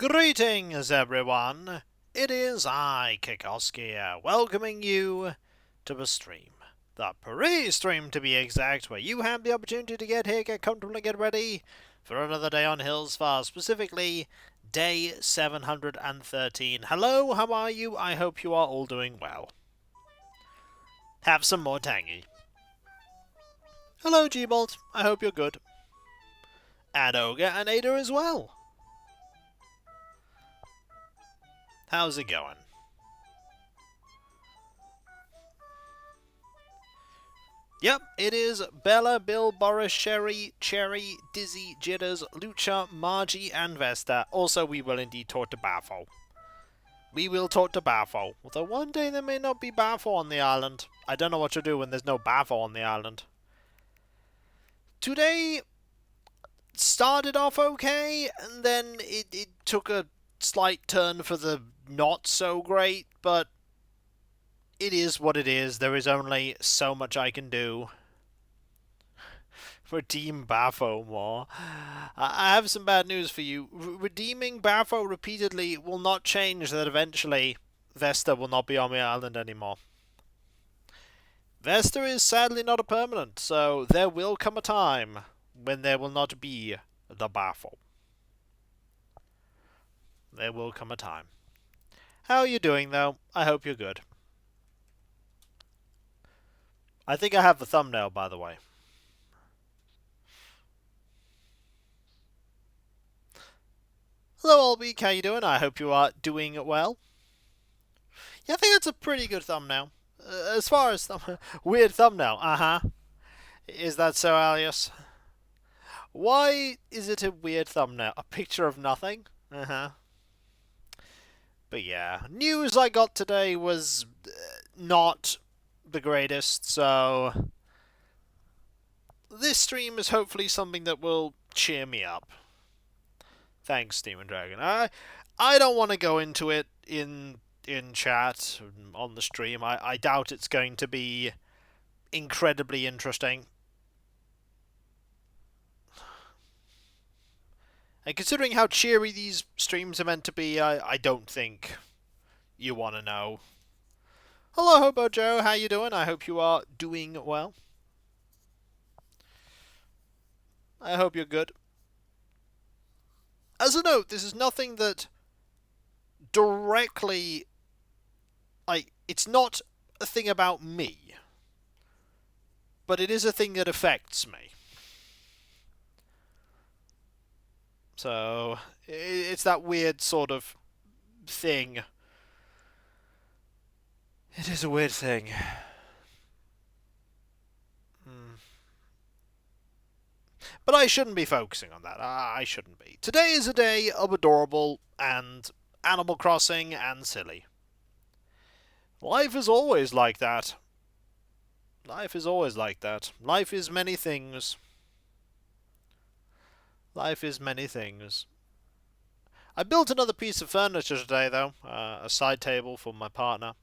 Greetings, everyone. It is I, Kikoski, welcoming you to the stream. The pre-stream, to be exact, where you have the opportunity to get here, get comfortable, and get ready for another day on Hills Far, specifically day 713. Hello, how are you? I hope you are all doing well. Have some more tangy. Hello, G-Bolt. I hope you're good. And Ogre and Ada as well. How's it going? Yep, it is Bella, Bill, Boris, Sherry, Cherry, Dizzy, Jitters, Lucha, Margie, and Vesta. Also, we will indeed talk to Bafo. We will talk to Bafo. Although one day there may not be Bafo on the island. I don't know what to do when there's no Bafo on the island. Today started off okay, and then it took a slight turn for the not so great, but it is what it is. There is only so much I can do. Redeem Bafo more. I have some bad news for you. Redeeming Bafo repeatedly will not change that eventually Vesta will not be on the island anymore. Vesta is sadly not a permanent, so there will come a time when there will not be the Bafo. There will come a time. How are you doing, though? I hope you're good. I think I have the thumbnail, by the way. Hello, Albeek. How you doing? I hope you are doing well. Yeah, I think that's a pretty good thumbnail. As far as weird thumbnail. Is that so, Alias? Why is it a weird thumbnail? A picture of nothing? But yeah, news I got today was not the greatest, so this stream is hopefully something that will cheer me up. Thanks, Demon Dragon. I don't want to go into it in chat on the stream. I doubt it's going to be incredibly interesting. And considering how cheery these streams are meant to be, I don't think you want to know. Hello, Hobo Joe. How you doing? I hope you are doing well. I hope you're good. As a note, this is nothing that directly... it's not a thing about me. But it is a thing that affects me. So, it's that weird sort of thing. It is a weird thing. But I shouldn't be focusing on that. I shouldn't be. Today is a day of adorable and Animal Crossing and silly. Life is always like that. Life is always like that. Life is many things. Life is many things. I built another piece of furniture today, though. A side table for my partner.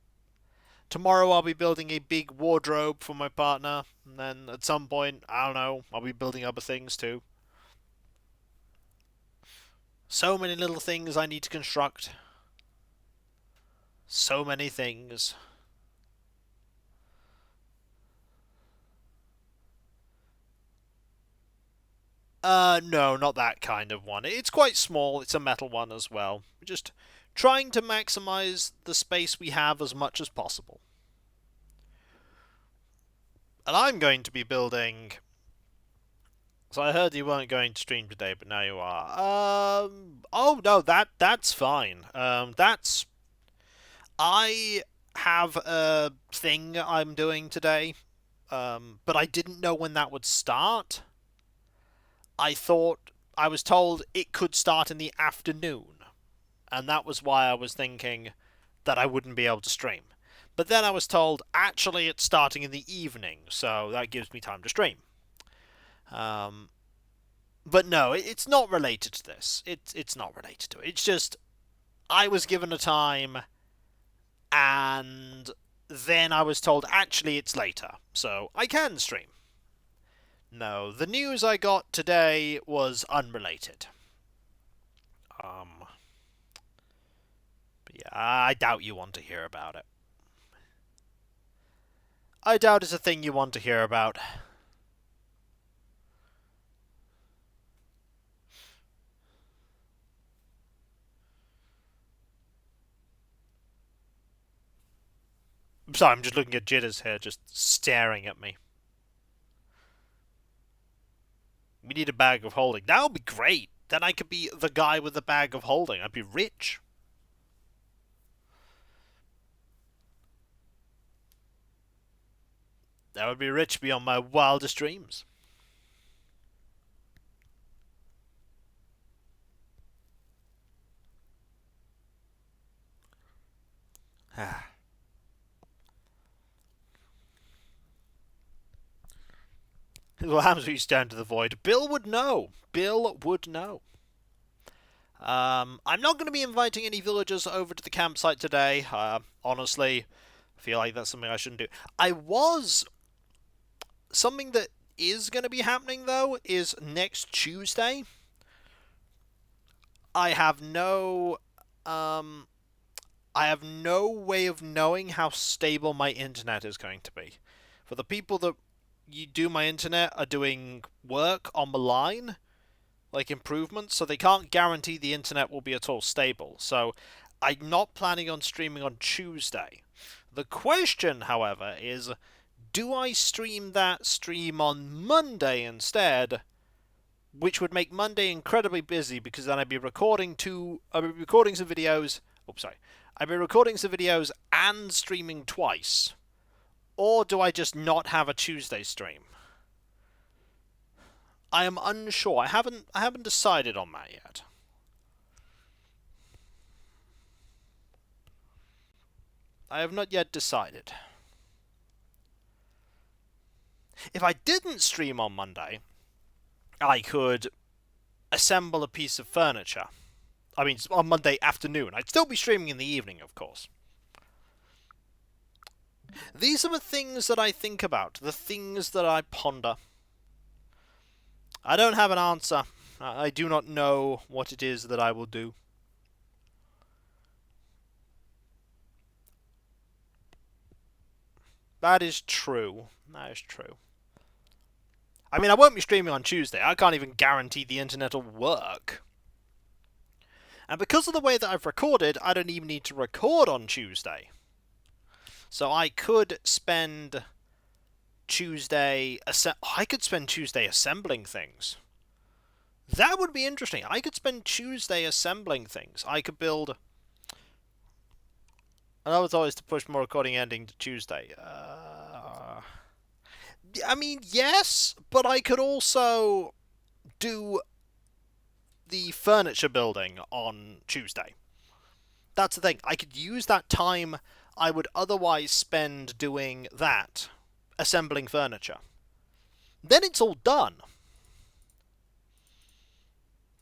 Tomorrow I'll be building a big wardrobe for my partner. And then at some point, I don't know, I'll be building other things too. So many little things I need to construct. So many things. No, not that kind of one. It's quite small. It's a metal one as well. Just trying to maximize the space we have as much as possible. And I'm going to be building... So I heard you weren't going to stream today, but now you are. Oh, no, that's fine. I have a thing I'm doing today, but I didn't know when that would start. I was told it could start in the afternoon, and that was why I was thinking that I wouldn't be able to stream. But then I was told, actually, it's starting in the evening, so that gives me time to stream. But no, it's not related to this. It's not related to it. It's just, I was given a time, and then I was told, actually, it's later, so I can stream. No, the news I got today was unrelated. Yeah, I doubt you want to hear about it. I doubt it's a thing you want to hear about. I'm sorry, I'm just looking at Jitters here, just staring at me. We need a bag of holding. That would be great. Then I could be the guy with the bag of holding. I'd be rich. That would be rich beyond my wildest dreams. What happens when you stand to the void? Bill would know. Bill would know. I'm not going to be inviting any villagers over to the campsite today. Honestly, I feel like that's something I shouldn't do. Something that is going to be happening, though, is next Tuesday. I have no way of knowing how stable my internet is going to be. For the people that you do my internet are doing work on the line, like improvements, so they can't guarantee the internet will be at all stable. So I'm not planning on streaming on Tuesday. The question, however, is do I stream that stream on Monday instead? Which would make Monday incredibly busy because then I'd be recording some videos. Oops, sorry. I'd be recording some videos and streaming twice. Or do I just not have a Tuesday stream? I am unsure. I haven't decided on that yet. I have not yet decided. If I didn't stream on Monday, I could assemble a piece of furniture. I mean, on Monday afternoon. I'd still be streaming in the evening, of course. These are the things that I think about, the things that I ponder. I don't have an answer. I do not know what it is that I will do. That is true. That is true. I mean, I won't be streaming on Tuesday. I can't even guarantee the internet will work. And because of the way that I've recorded, I don't even need to record on Tuesday. So I could spend Tuesday assembling things. That would be interesting. I could spend Tuesday assembling things. I could build... Another thought is to push more recording ending to Tuesday. I mean, yes, but I could also do the furniture building on Tuesday. That's the thing. I could use that time I would otherwise spend doing that, assembling furniture. Then it's all done.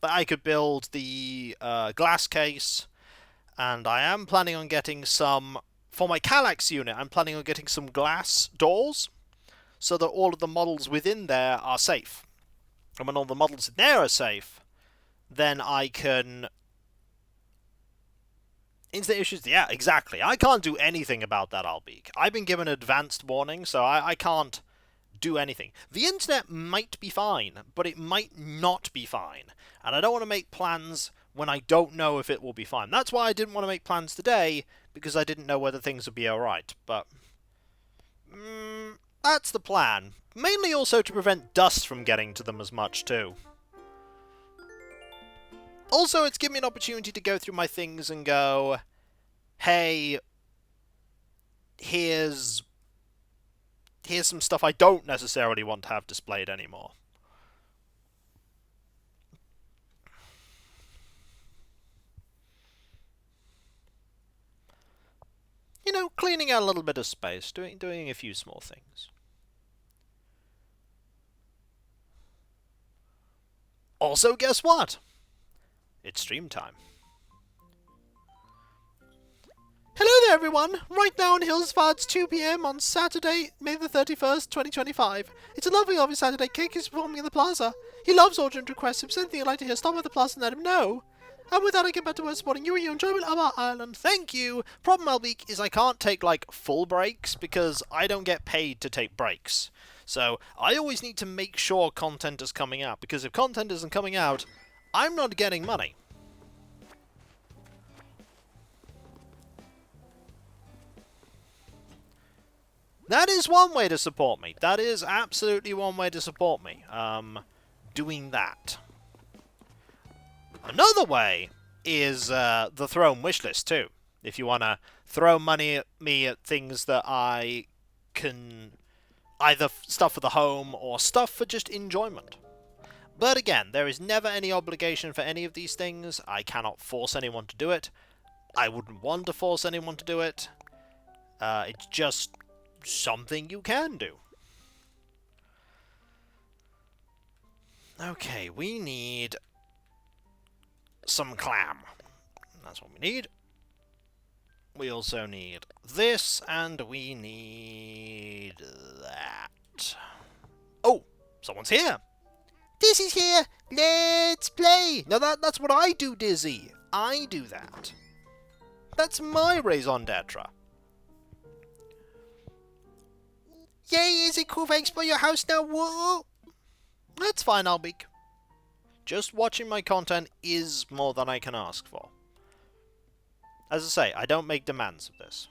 But I could build the glass case, and I am planning on getting some... For my Kallax unit, I'm planning on getting some glass doors, so that all of the models within there are safe. And when all the models in there are safe, then I can... Instant issues? Yeah, exactly. I can't do anything about that, Albeek. I've been given advanced warning, so I can't do anything. The internet might be fine, but it might not be fine. And I don't want to make plans when I don't know if it will be fine. That's why I didn't want to make plans today, because I didn't know whether things would be alright. But... that's the plan. Mainly also to prevent dust from getting to them as much, too. Also, it's given me an opportunity to go through my things and go, hey, here's some stuff I don't necessarily want to have displayed anymore. You know, cleaning out a little bit of space, doing a few small things. Also, guess what? It's stream time. Hello there, everyone! Right now in Hillsford, it's 2 PM on Saturday, May the 31st, 2025. It's a lovely, lovely Saturday. Cake is performing in the plaza. He loves urgent requests. If there's anything you'd like to hear, stop by the plaza and let him know. And with that, I get back to word supporting you and your enjoyment of our island. Thank you! Problem, Albeek, is I can't take, like, full breaks because I don't get paid to take breaks. So, I always need to make sure content is coming out, because if content isn't coming out, I'm not getting money. That is one way to support me. That is absolutely one way to support me. Doing that. Another way is the throne wishlist too. If you want to throw money at me at things that I can... either stuff for the home or stuff for just enjoyment. But again, there is never any obligation for any of these things. I cannot force anyone to do it. I wouldn't want to force anyone to do it. It's just something you can do. Okay, we need some clam. That's what we need. We also need this, and we need that. Oh, someone's here. Dizzy's here. Let's play. Now that's what I do, Dizzy. I do that. That's my raison d'etre. Yay, is it cool if I explore your house now? Whoa! That's fine, Albeek. Just watching my content is more than I can ask for. As I say, I don't make demands of this.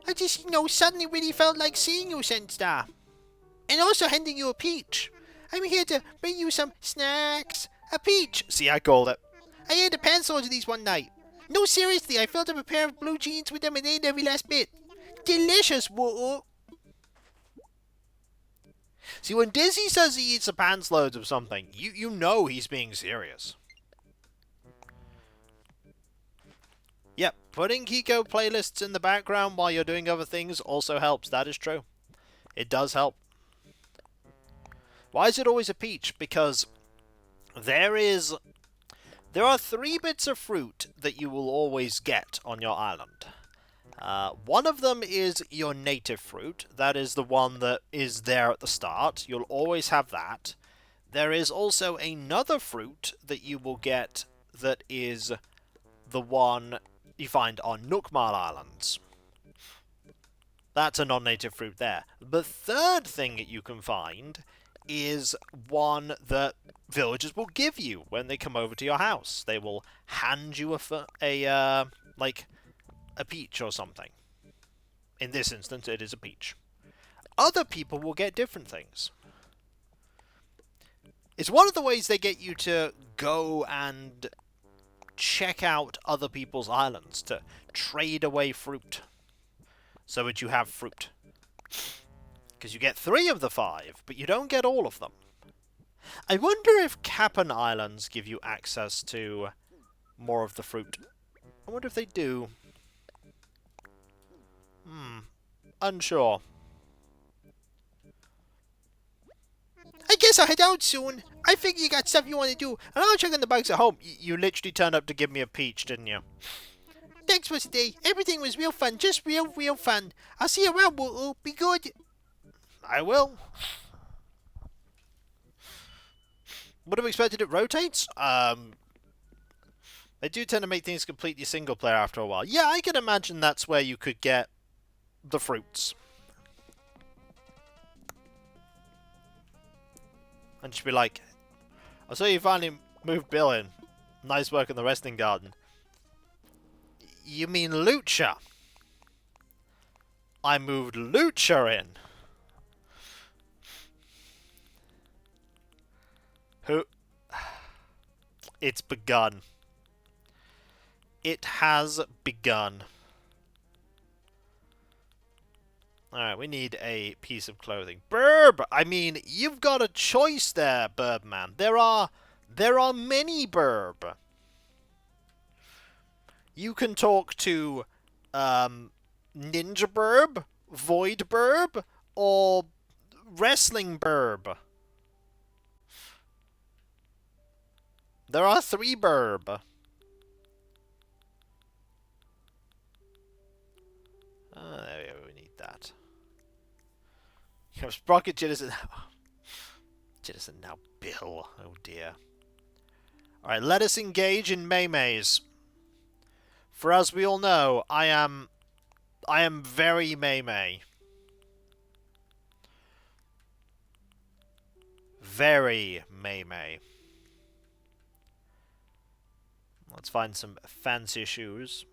I just, suddenly really felt like seeing you, Senstar. And also handing you a peach. I'm here to bring you some snacks. A peach. See, I called it. I ate a pencil into these one night. No, seriously, I filled up a pair of blue jeans with them and ate every last bit. Delicious, whoa. See, when Dizzy says he eats a pants loads of something, you know he's being serious. Yep, putting Kiko playlists in the background while you're doing other things also helps. That is true. It does help. Why is it always a peach? Because there are 3 bits of fruit that you will always get on your island. One of them is your native fruit. That is the one that is there at the start. You'll always have that. There is also another fruit that you will get that is the one you find on Nookmar Islands. That's a non-native fruit there. The third thing that you can find is one that villagers will give you when they come over to your house. They will hand you a peach or something. In this instance, it is a peach. Other people will get different things. It's one of the ways they get you to go and check out other people's islands, to trade away fruit, so that you have fruit. Because you get 3 of the 5, but you don't get all of them. I wonder if Cap'n Islands give you access to more of the fruit. I wonder if they do. Unsure. I guess I'll head out soon. I figure you got stuff you want to do, and I'll check on the bugs at home. You literally turned up to give me a peach, didn't you? Thanks for today. Everything was real fun. Just real fun. I'll see you around, Woo. Be good. I will. Would have expected it rotates. They do tend to make things completely single player after a while. Yeah, I can imagine that's where you could get the fruits. And just be like, I saw you finally moved Bill in. Nice work in the resting garden. You mean Lucha? I moved Lucha in. Who? It's begun. It has begun. Alright, we need a piece of clothing. Burb! I mean, you've got a choice there, Burbman. There are many Burb. You can talk to Ninja Burb, Void Burb, or Wrestling Burb. There are 3 Burb. There we go, we need that. You have Sprocket, Jittison. Jittison now Bill. Oh dear. Alright, let us engage in Maymays. For as we all know, I am very Maymay. Very Maymay. Let's find some fancy shoes.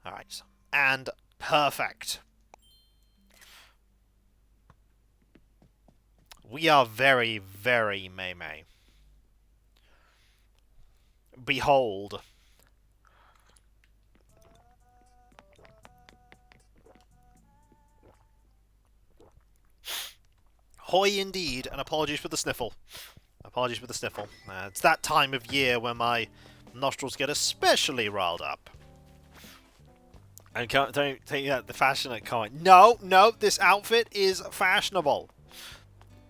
Alright. And perfect. We are very, very Maymay. Behold. Hoy indeed, and apologies for the sniffle. Apologies for the sniffle. It's that time of year where my nostrils get especially riled up. And don't take that the fashionate comment. No, no, this outfit is fashionable.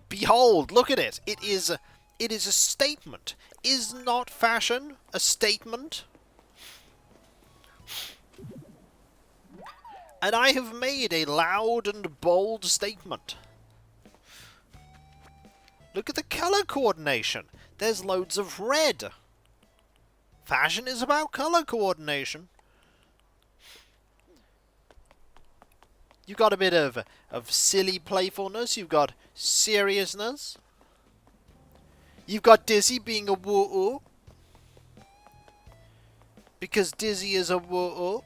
Behold, look at it. It is a statement. Is not fashion a statement? And I have made a loud and bold statement. Look at the colour coordination. There's loads of red. Fashion is about colour coordination. You've got a bit of silly playfulness. You've got seriousness. You've got Dizzy being a woo-oo. Because Dizzy is a woo-oo.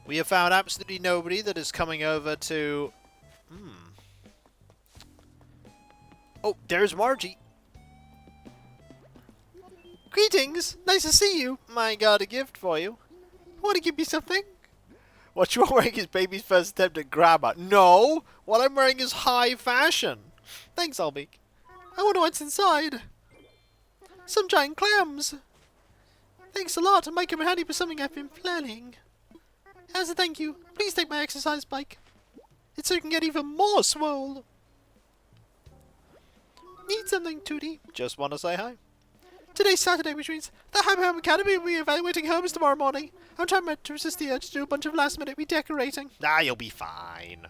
We have found absolutely nobody that is coming over to... Oh, there's Margie. Greetings! Nice to see you. I got a gift for you. Want to give me something? What you are wearing is baby's first attempt at grammar. No! What I'm wearing is high fashion. Thanks, Albie. I wonder what's inside. Some giant clams. Thanks a lot. It might come in handy for something I've been planning. As a thank you, please take my exercise bike. It's so you can get even more swole. Need something, Tootie? Just want to say hi. Today's Saturday, which means the Happy Home Academy will be evaluating homes tomorrow morning. I'm trying to resist the urge to do a bunch of last-minute redecorating. Ah, you'll be fine.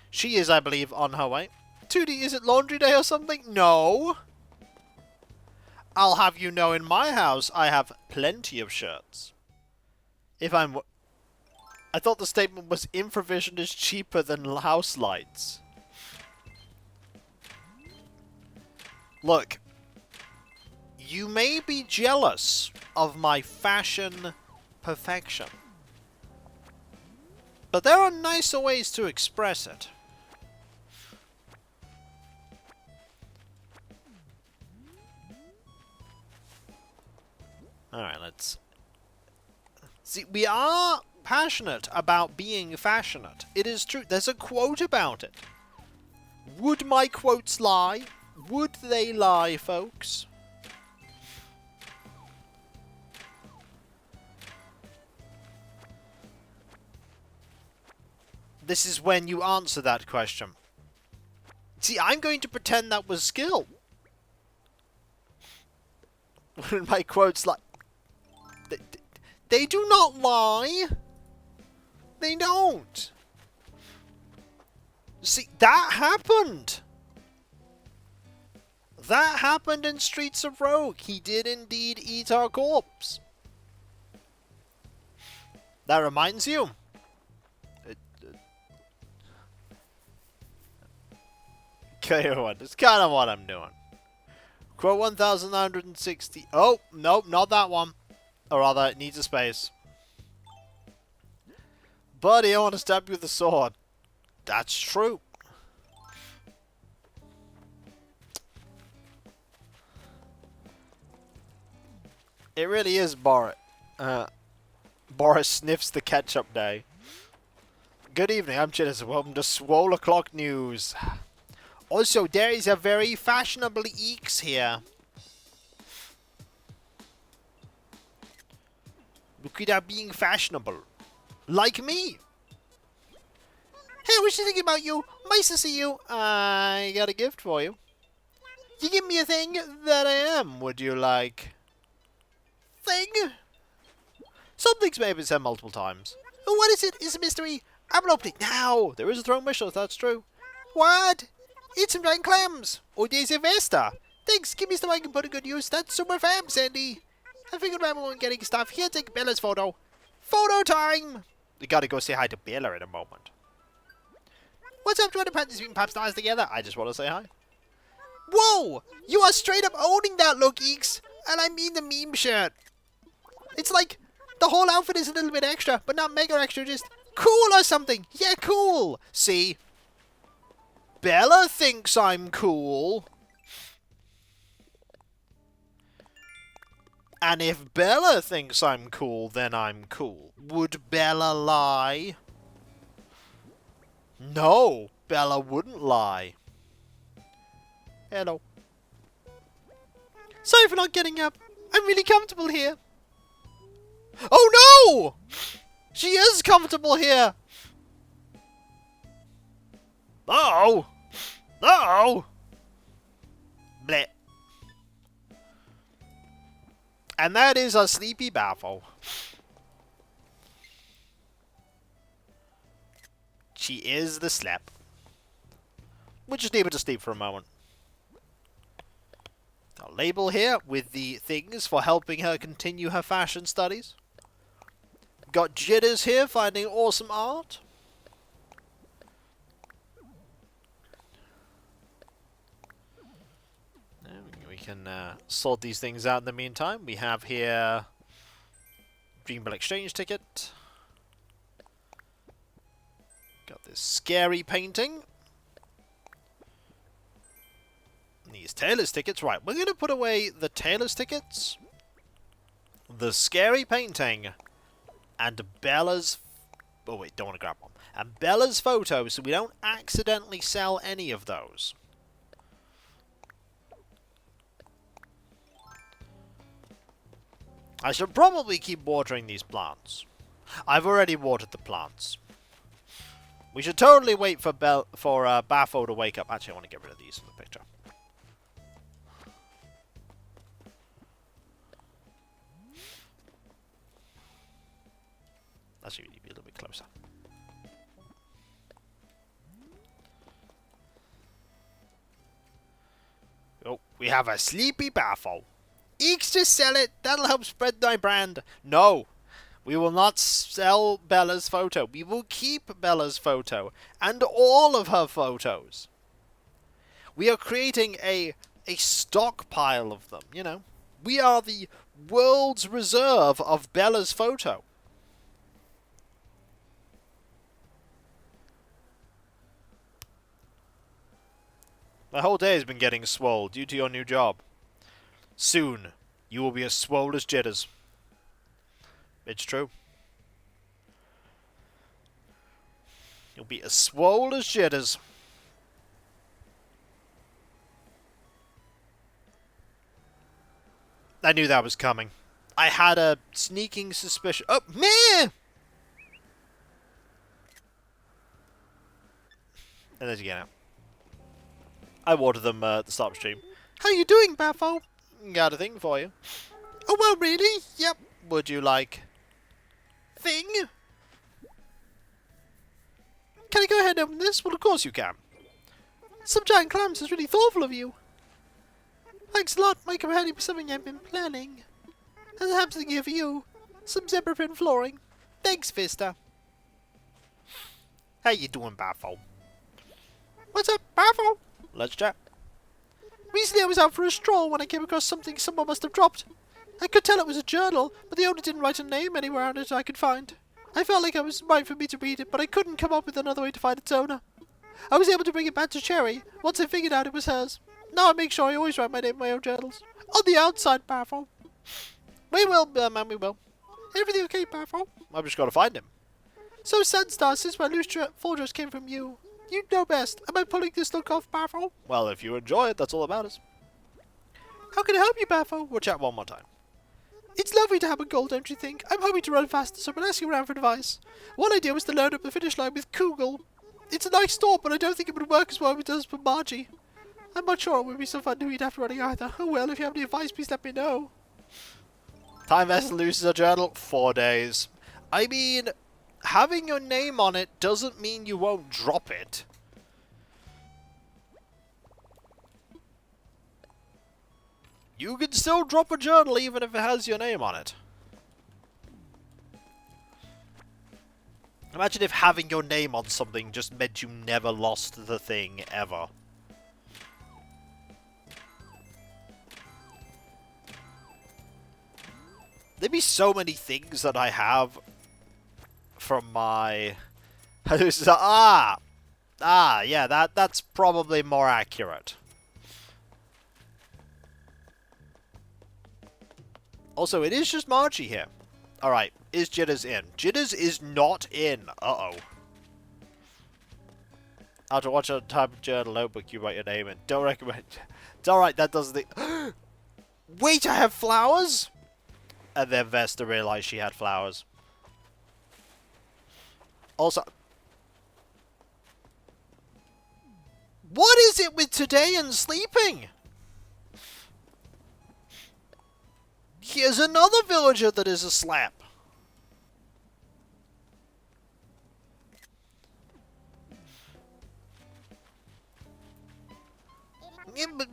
She is, I believe, on her way. Tootie, is it laundry day or something? No. I'll have you know in my house I have plenty of shirts. I thought the statement was infravision is cheaper than house lights. Look. You may be jealous of my fashion perfection. But there are nicer ways to express it. Alright, let's... See, we are passionate about being fashionate. It is true. There's a quote about it. Would my quotes lie? Would they lie, folks? This is when you answer that question. See, I'm going to pretend that was skill. When my quotes like... They do not lie. They don't. See, that happened. That happened in Streets of Rogue. He did indeed eat our corpse. That reminds you. Okay, that's kind of what I'm doing. Quote 1960. Oh, nope, not that one. Or rather, it needs a space. Buddy, I want to stab you with a sword. That's true. It really is Boris. Boris sniffs the ketchup day. Good evening, I'm Chitters. Welcome to Swole O'Clock News. Also, there is a very fashionable Eeks here. Look at that being fashionable. Like me. Hey, I was just thinking about you. Nice to see you. I got a gift for you. You give me a thing that I am. Would you like... Thing? Something's maybe said multiple times. Oh, what is it? It's a mystery. I will open it now. There is a throwing whistle, if that's true. What? Eat some giant clams. Oh, there's a Vesta. Thanks, give me stuff I can put to good use. That's super fam, Sandy. I figured I won't getting stuff. Here, take Bella's photo. Photo time! We gotta go say hi to Bella in a moment. What's up, 20 panties being pop stars together? I just want to say hi. Whoa! You are straight up owning that look, Eeks! And I mean the meme shirt. It's like the whole outfit is a little bit extra, but not mega extra, just cool or something. Yeah, cool! See? Bella thinks I'm cool. And if Bella thinks I'm cool, then I'm cool. Would Bella lie? No, Bella wouldn't lie. Hello. Sorry for not getting up. I'm really comfortable here. Oh no! She is comfortable here. Oh! Oh! Bleh. And that is a sleepy baffle. She is the slap. We'll just leave her to sleep for a moment. A label here with the things for helping her continue her fashion studies. Got Jitters here finding awesome art. We can sort these things out in the meantime. We have here Dreamville Exchange ticket. Got this scary painting. These Taylor's tickets. Right, we're going to put away the Taylor's tickets, the scary painting, and Bella's... Oh wait, don't want to grab one. And Bella's photo, so we don't accidentally sell any of those. I should probably keep watering these plants. I've already watered the plants. We should totally wait for Baffo to wake up. Actually, I want to get rid of these from the picture. Actually, need to be a little bit closer. Oh, we have a sleepy Baffo. Eeks, just sell it. That'll help spread my brand. No. We will not sell Bella's photo. We will keep Bella's photo. And all of her photos. We are creating a stockpile of them, you know. We are the world's reserve of Bella's photo. My whole day has been getting swole due to your new job. Soon, you will be as swole as Jitters. It's true. You'll be as swole as Jitters. I knew that was coming. I had a sneaking suspicion. Oh, man! And there's you get out. I watered them at the start of the stream. How you doing, Baffo? Got a thing for you. Oh, well, really? Yep. Would you like... thing? Can I go ahead and open this? Well, of course you can. Some giant clams is really thoughtful of you. Thanks a lot. My companion was something I've been planning. And I have something here for you. Some zebra print flooring. Thanks, Vista. How you doing, Baffo? What's up, Baffo? Let's chat. Recently I was out for a stroll when I came across something someone must have dropped. I could tell it was a journal, but the owner didn't write a name anywhere on it I could find. I felt like it was right for me to read it, but I couldn't come up with another way to find its owner. I was able to bring it back to Cherry once I figured out it was hers. Now I make sure I always write my name in my own journals. On the outside, Baffo. We will, man, we will. Everything okay, Baffo? I've just got to find him. So, Sunstar, since my loose full dress came from you, you know best. Am I pulling this look off, Baffo? Well, if you enjoy it, that's all that matters. How can I help you, Baffo? We'll chat one more time. It's lovely to have a goal, don't you think? I'm hoping to run faster, so I've been asking around for advice. One idea was to load up the finish line with Kugel. It's a nice store, but I don't think it would work as well as it does for Margie. I'm not sure it would be so fun to eat after running either. Oh well, if you have any advice, please let me know. Time Vessel loses a journal. 4 days. I mean, having your name on it doesn't mean you won't drop it. You can still drop a journal even if it has your name on it. Imagine if having your name on something just meant you never lost the thing, ever. There'd be so many things that I have from my... yeah, that's probably more accurate. Also, it is just Margie here. Alright, is Jitters in? Jitters is not in. Uh-oh. How to watch a type of journal notebook you write your name in. Don't recommend... It's alright, that does the... Wait, I have flowers? And then Vesta realized she had flowers. Also... What is it with today and sleeping? Here's another villager that is asleep.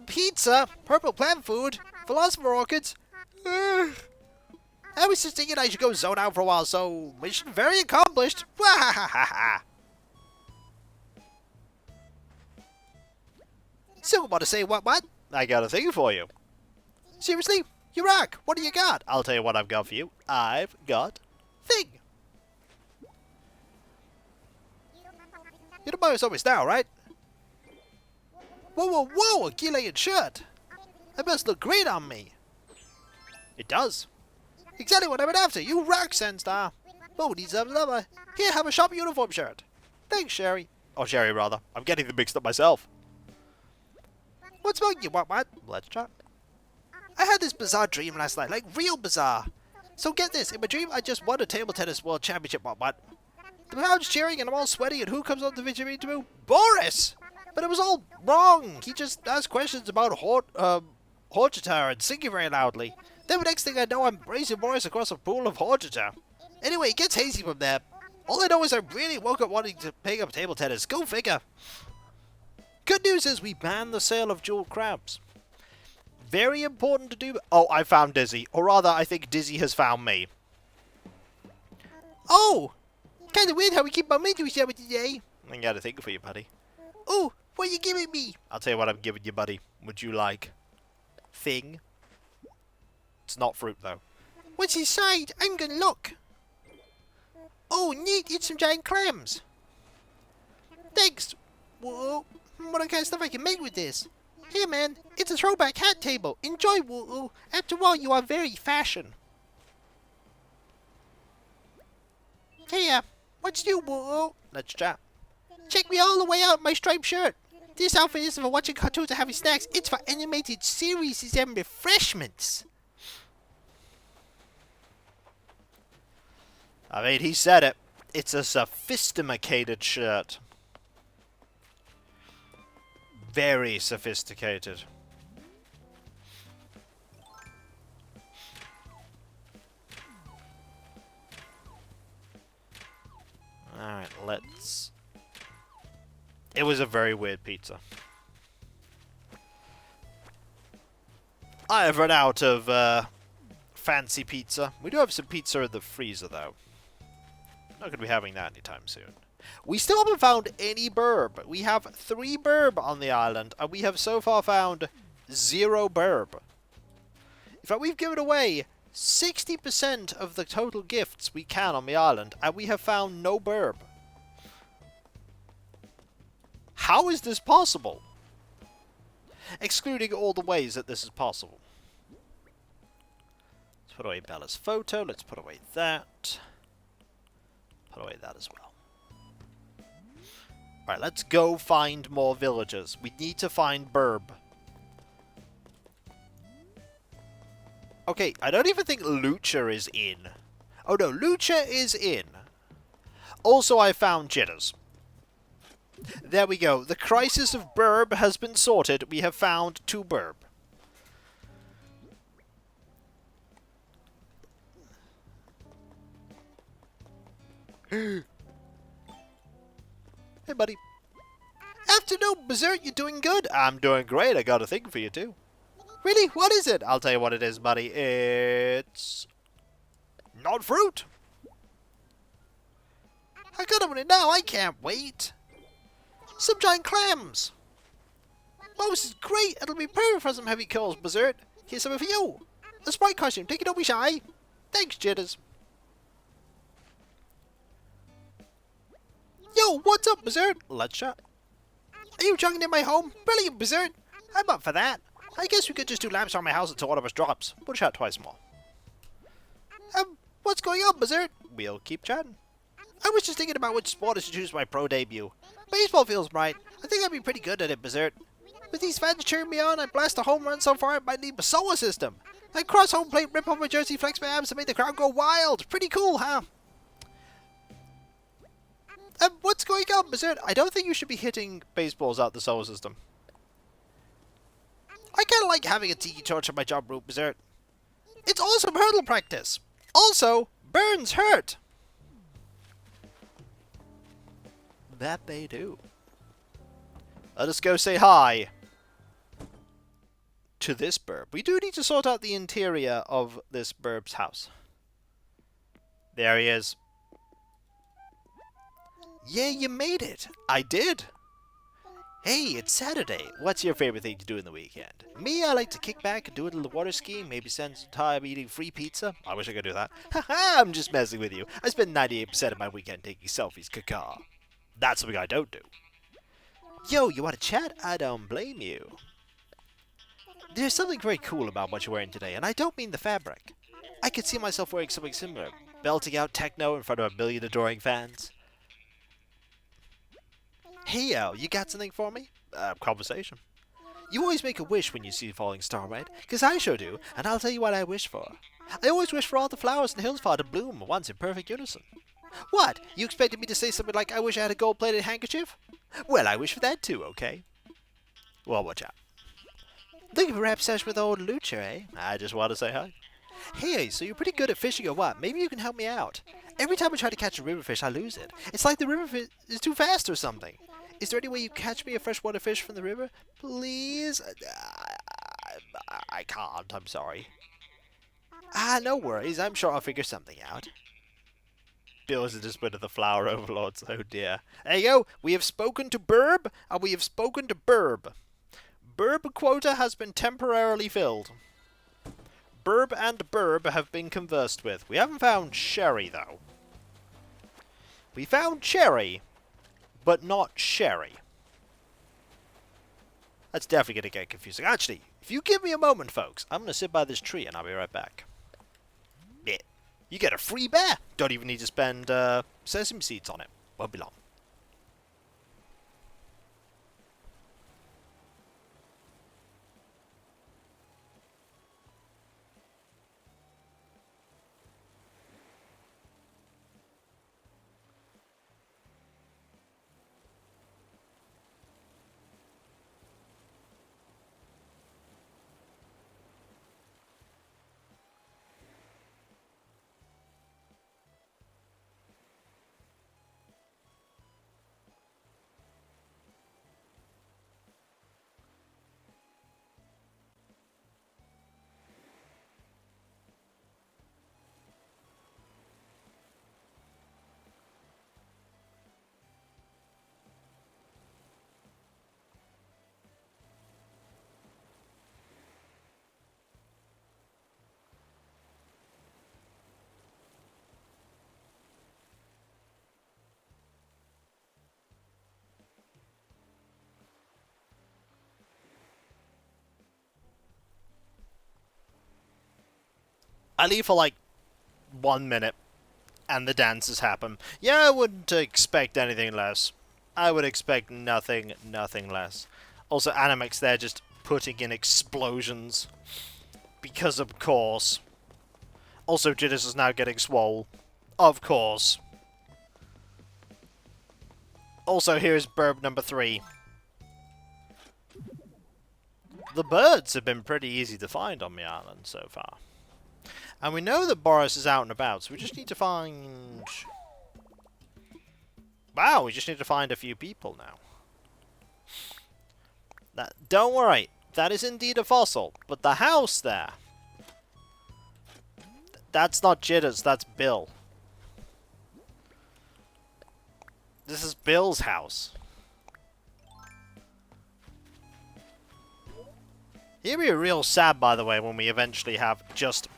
Pizza, purple plant food, philosopher orchids. I was just thinking I should go zone out for a while, so mission very accomplished. So, want to say what? I got a thing for you. Seriously? You rock. What do you got? I'll tell you what I've got for you. I've got thing. You don't mind us always now, right? Whoa, a Gillian shirt. That must look great on me. It does. Exactly what I've been after. You rock, Sandstar. Oh, needs a lover. Here, have a shop uniform shirt. Thanks, Sherry. Oh, Sherry, rather. I'm getting them mixed up myself. What's wrong, you what? Let's chat. I had this bizarre dream last night, like real bizarre. So get this, in my dream I just won a table tennis world championship, what? The crowd's cheering and I'm all sweaty and who comes on the video interview? Boris! But it was all wrong. He just asked questions about Horchata and singing very loudly. Then the next thing I know I'm racing Boris across a pool of Horchata. Anyway, it gets hazy from there. All I know is I really woke up wanting to pick up table tennis. Go figure. Good news is we banned the sale of jeweled crabs. Very important to do. Oh, I found Dizzy. Or rather, I think Dizzy has found me. Oh! Kinda weird how we keep bumping into each other today. I got a thing for you, buddy. Oh, what are you giving me? I'll tell you what I'm giving you, buddy. Would you like? Thing? It's not fruit, though. What's inside? I'm gonna look. Oh, neat. It's some giant clams. Thanks. Whoa. What kind of stuff I can make with this? Here, man, it's a throwback hat table. Enjoy, woo-oo. After all, you are very fashion. Hey, what's new, woo-oo? Let's chat. Check me all the way out in my striped shirt. This outfit isn't for watching cartoons and having snacks. It's for animated series and refreshments. I mean, he said it. It's a sophisticated shirt. Very sophisticated. Alright, let's... It was a very weird pizza. I have run out of fancy pizza. We do have some pizza in the freezer, though. Not going to be having that anytime soon. We still haven't found any burb. We have 3 burb on the island, and we have so far found 0 burb. In fact, we've given away 60% of the total gifts we can on the island, and we have found no burb. How is this possible? Excluding all the ways that this is possible. Let's put away Bella's photo. Let's put away that. Put away that as well. Alright, let's go find more villagers. We need to find burb. Okay, I don't even think Lucha is in. Oh no, Lucha is in. Also, I found Jitters. There we go. The crisis of burb has been sorted. We have found 2 burb. Hey, buddy. Afternoon, Berserk. You doing good? I'm doing great. I got a thing for you, too. Really? What is it? I'll tell you what it is, buddy. It's... not fruit. I got it now. I can't wait. Some giant clams. Oh, this is great. It'll be perfect for some heavy calls, Berserk. Here's something for you. A sprite costume. Take it, don't be shy. Thanks, Jitters. Yo, what's up, Berserk? Let's chat. Are you jogging in my home? Brilliant, Berserk. I'm up for that. I guess we could just do laps around my house until one of us drops. We'll chat twice more. What's going on, Berserk? We'll keep chatting. I was just thinking about which sport I should choose for my pro debut. Baseball feels right. I think I'd be pretty good at it, Berserk. With these fans cheering me on, I blast a home run so far I might need my solar system. I cross home plate, rip off my jersey, flex my abs, and make the crowd go wild. Pretty cool, huh? What's going on, Berserk? I don't think you should be hitting baseballs out the solar system. I kind of like having a tiki torch on my job route, Berserk. It's awesome hurdle practice. Also, burns hurt. That they do. Let us go say hi to this burb. We do need to sort out the interior of this burb's house. There he is. Yeah, you made it. I did. Hey, it's Saturday. What's your favorite thing to do in the weekend? Me, I like to kick back and do a little water skiing, maybe spend some time eating free pizza. I wish I could do that. Haha, I'm just messing with you. I spend 98% of my weekend taking selfies, caca. That's something I don't do. Yo, you want to chat? I don't blame you. There's something very cool about what you're wearing today, and I don't mean the fabric. I could see myself wearing something similar, belting out techno in front of a million adoring fans. Hey, Al, you got something for me? Conversation. You always make a wish when you see a falling star, right? 'Cause I sure do, and I'll tell you what I wish for. I always wish for all the flowers in the hills far to bloom at once in perfect unison. What? You expected me to say something like, I wish I had a gold-plated handkerchief? Well, I wish for that too, okay? Well, watch out. Looking for a rap session with old Lucha, eh? I just want to say hi. Hey, so you're pretty good at fishing or what? Maybe you can help me out. Every time I try to catch a river fish, I lose it. It's like the river fish is too fast or something. Is there any way you catch me a freshwater fish from the river? Please? I can't, I'm sorry. No worries. I'm sure I'll figure something out. Bill's just bit of the flower overlords. Oh dear. Hey yo, we have spoken to Burb, and we have spoken to Burb. Burb quota has been temporarily filled. Burb and Burb have been conversed with. We haven't found Sherry, though. We found Cherry, but not Sherry. That's definitely going to get confusing. Actually, if you give me a moment, folks, I'm going to sit by this tree and I'll be right back. Yeah. You get a free bear. Don't even need to spend sesame seeds on it. Won't be long. I leave for like 1 minute, and the dances happen. Yeah, I wouldn't expect anything less. I would expect nothing less. Also, Animix there just putting in explosions. Because of course. Also, Jitters is now getting swole. Of course. Also, here's Burb number 3. The birds have been pretty easy to find on the island so far. And we know that Boris is out and about, so we just need to find Wow, we just need to find a few people now. Don't worry, that is indeed a fossil, but the house there... That's not Jitters, that's Bill. This is Bill's house. It'd be real sad, by the way, when we eventually have just...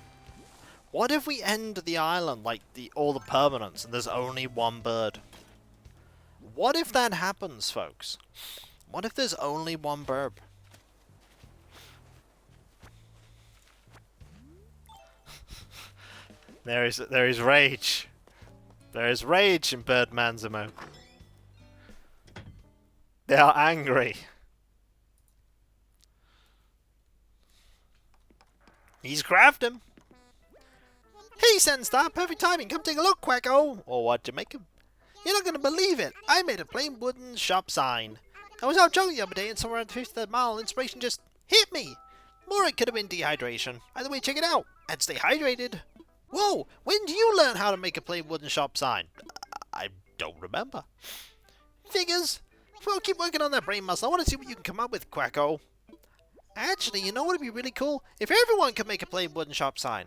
What if we end the island like all the permanents and there's only one bird? What if that happens, folks? What if there's only one bird? There is rage. There is rage in Birdman's emote. They are angry. He's grabbed him. Hey, Senstar, perfect timing. Come take a look, Quacko. Or what, Jamaica? You're not gonna believe it. I made a plain wooden shop sign. I was out jogging the other day and somewhere on the 53rd mile, inspiration just hit me. Or it could have been dehydration. Either way, check it out. And stay hydrated. Whoa, when did you learn how to make a plain wooden shop sign? I don't remember. Figures. Well, keep working on that brain muscle. I want to see what you can come up with, Quacko. Actually, you know what would be really cool? If everyone could make a plain wooden shop sign.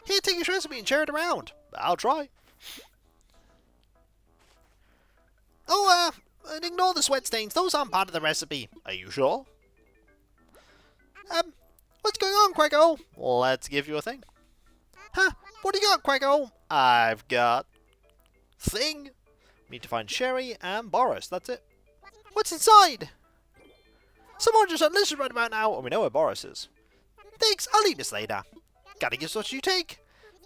Here, take this recipe and share it around. I'll try. Oh, ignore the sweat stains. Those aren't part of the recipe. Are you sure? What's going on, Quacko? Let's give you a thing. Huh? What do you got, Quacko? I've got... Thing. We need to find Sherry and Boris. That's it. What's inside? Someone just unlisted right about now, and we know where Boris is. Thanks, I'll eat this later. Gotta give what you take.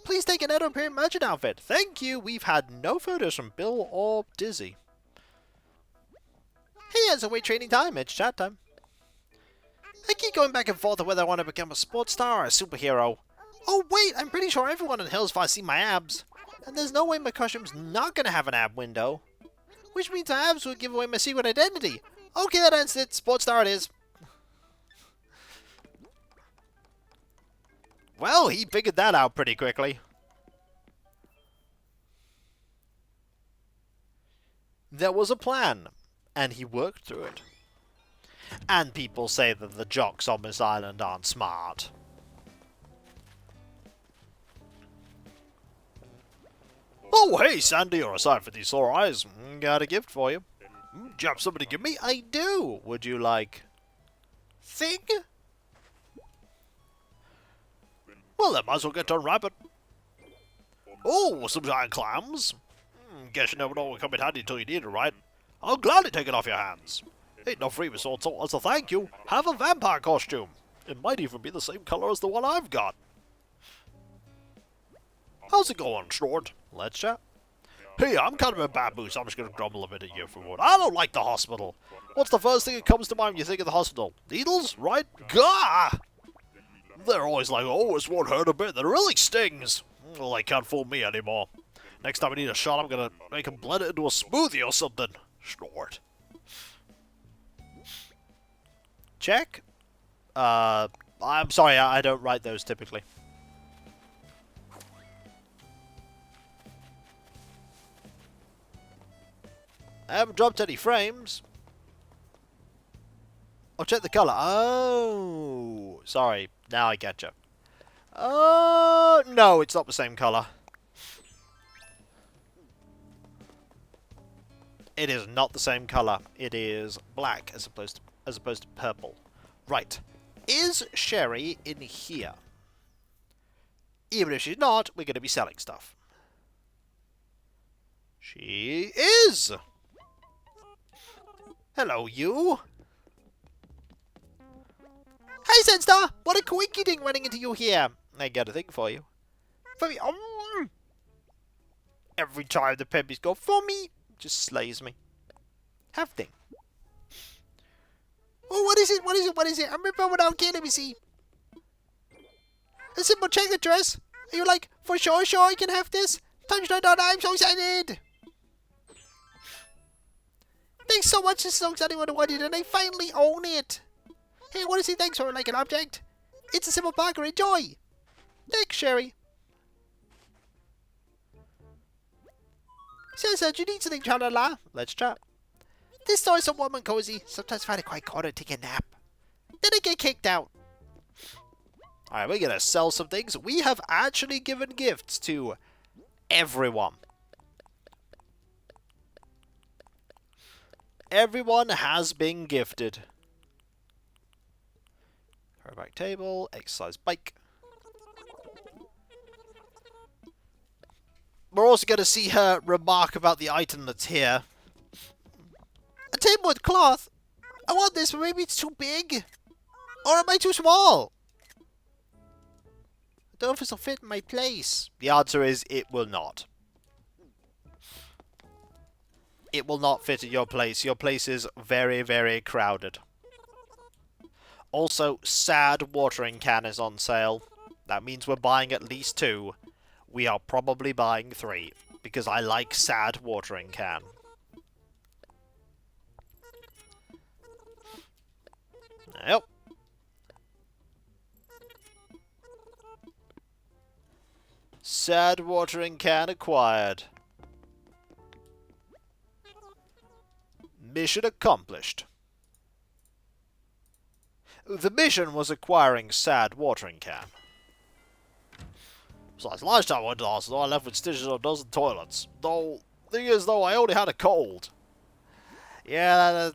Please take an Edo-Period merchant outfit. Thank you. We've had no photos from Bill or Dizzy. Hey, as a weight training time, it's chat time. I keep going back and forth on whether I want to become a sports star or a superhero. Oh wait, I'm pretty sure everyone in Hills Fire see my abs. And there's no way my costume's not gonna have an ab window. Which means my abs would give away my secret identity. Okay, that ends it. Sports star it is. Well, he figured that out pretty quickly. There was a plan, and he worked through it. And people say that the jocks on this island aren't smart. Oh, hey, Sandy, you're aside for these sore eyes. Got a gift for you. Do you have something to give me? I do. Would you like... Thing? Well, then might as well get to unwrap it. Oh, some giant clams. Guess you never know what will come in handy until you need it, right? I'll gladly take it off your hands. Ain't no free resort, so as a thank you, have a vampire costume. It might even be the same color as the one I've got. How's it going, Snort? Let's chat. Hey, I'm kind of a bamboo, so I'm just going to grumble a bit at you for one. I don't like the hospital. What's the first thing that comes to mind when you think of the hospital? Needles, right? Gah! They're always like, oh, this won't hurt a bit. That really stings. Well, they can't fool me anymore. Next time I need a shot, I'm going to make them blend it into a smoothie or something. Snort. Check. I'm sorry, I don't write those typically. I haven't dropped any frames. I'll check the colour. Oh, sorry. Now I get you. Oh, no, it's not the same colour. It is not the same colour. It is black as opposed to purple. Right. Is Sherry in here? Even if she's not, we're going to be selling stuff. She is! Hello, you! Hey, Senstar! What a quinky ding running into you here! I got a thing for you. For me. Every time the peppies go for me, just slays me. Have thing. Oh, what is it? What is it? What is it? I'm ripping without care. Let me see. A simple checkered dress. Are you like, for sure, I can have this? Touchdown, I'm so excited! Thanks so much. This is so exciting what I wanted, and I finally own it. Hey, what is it? Thanks for like an object. It's a simple Parker. Enjoy. Thanks, Sherry. So, do you need something, tra-la-la? Let's chat. This store is so warm and cozy. Sometimes I find it quite cold to take a nap. Then I get kicked out. Alright, we're gonna sell some things. We have actually given gifts to everyone. Everyone has been gifted. Back table, exercise bike. We're also going to see her remark about the item that's here. A table with cloth? I want this, but maybe it's too big. Or am I too small? I don't know if this will fit in my place. The answer is it will not. It will not fit in your place. Your place is very, very crowded. Also, sad watering can is on sale. That means we're buying at least 2. We are probably buying 3. Because I like sad watering can. Yep. Sad watering can acquired. Mission accomplished. The mission was acquiring sad watering can. Besides, lunchtime went last, so I left with stitches on a dozen toilets. Though, thing is, though, I only had a cold. Yeah,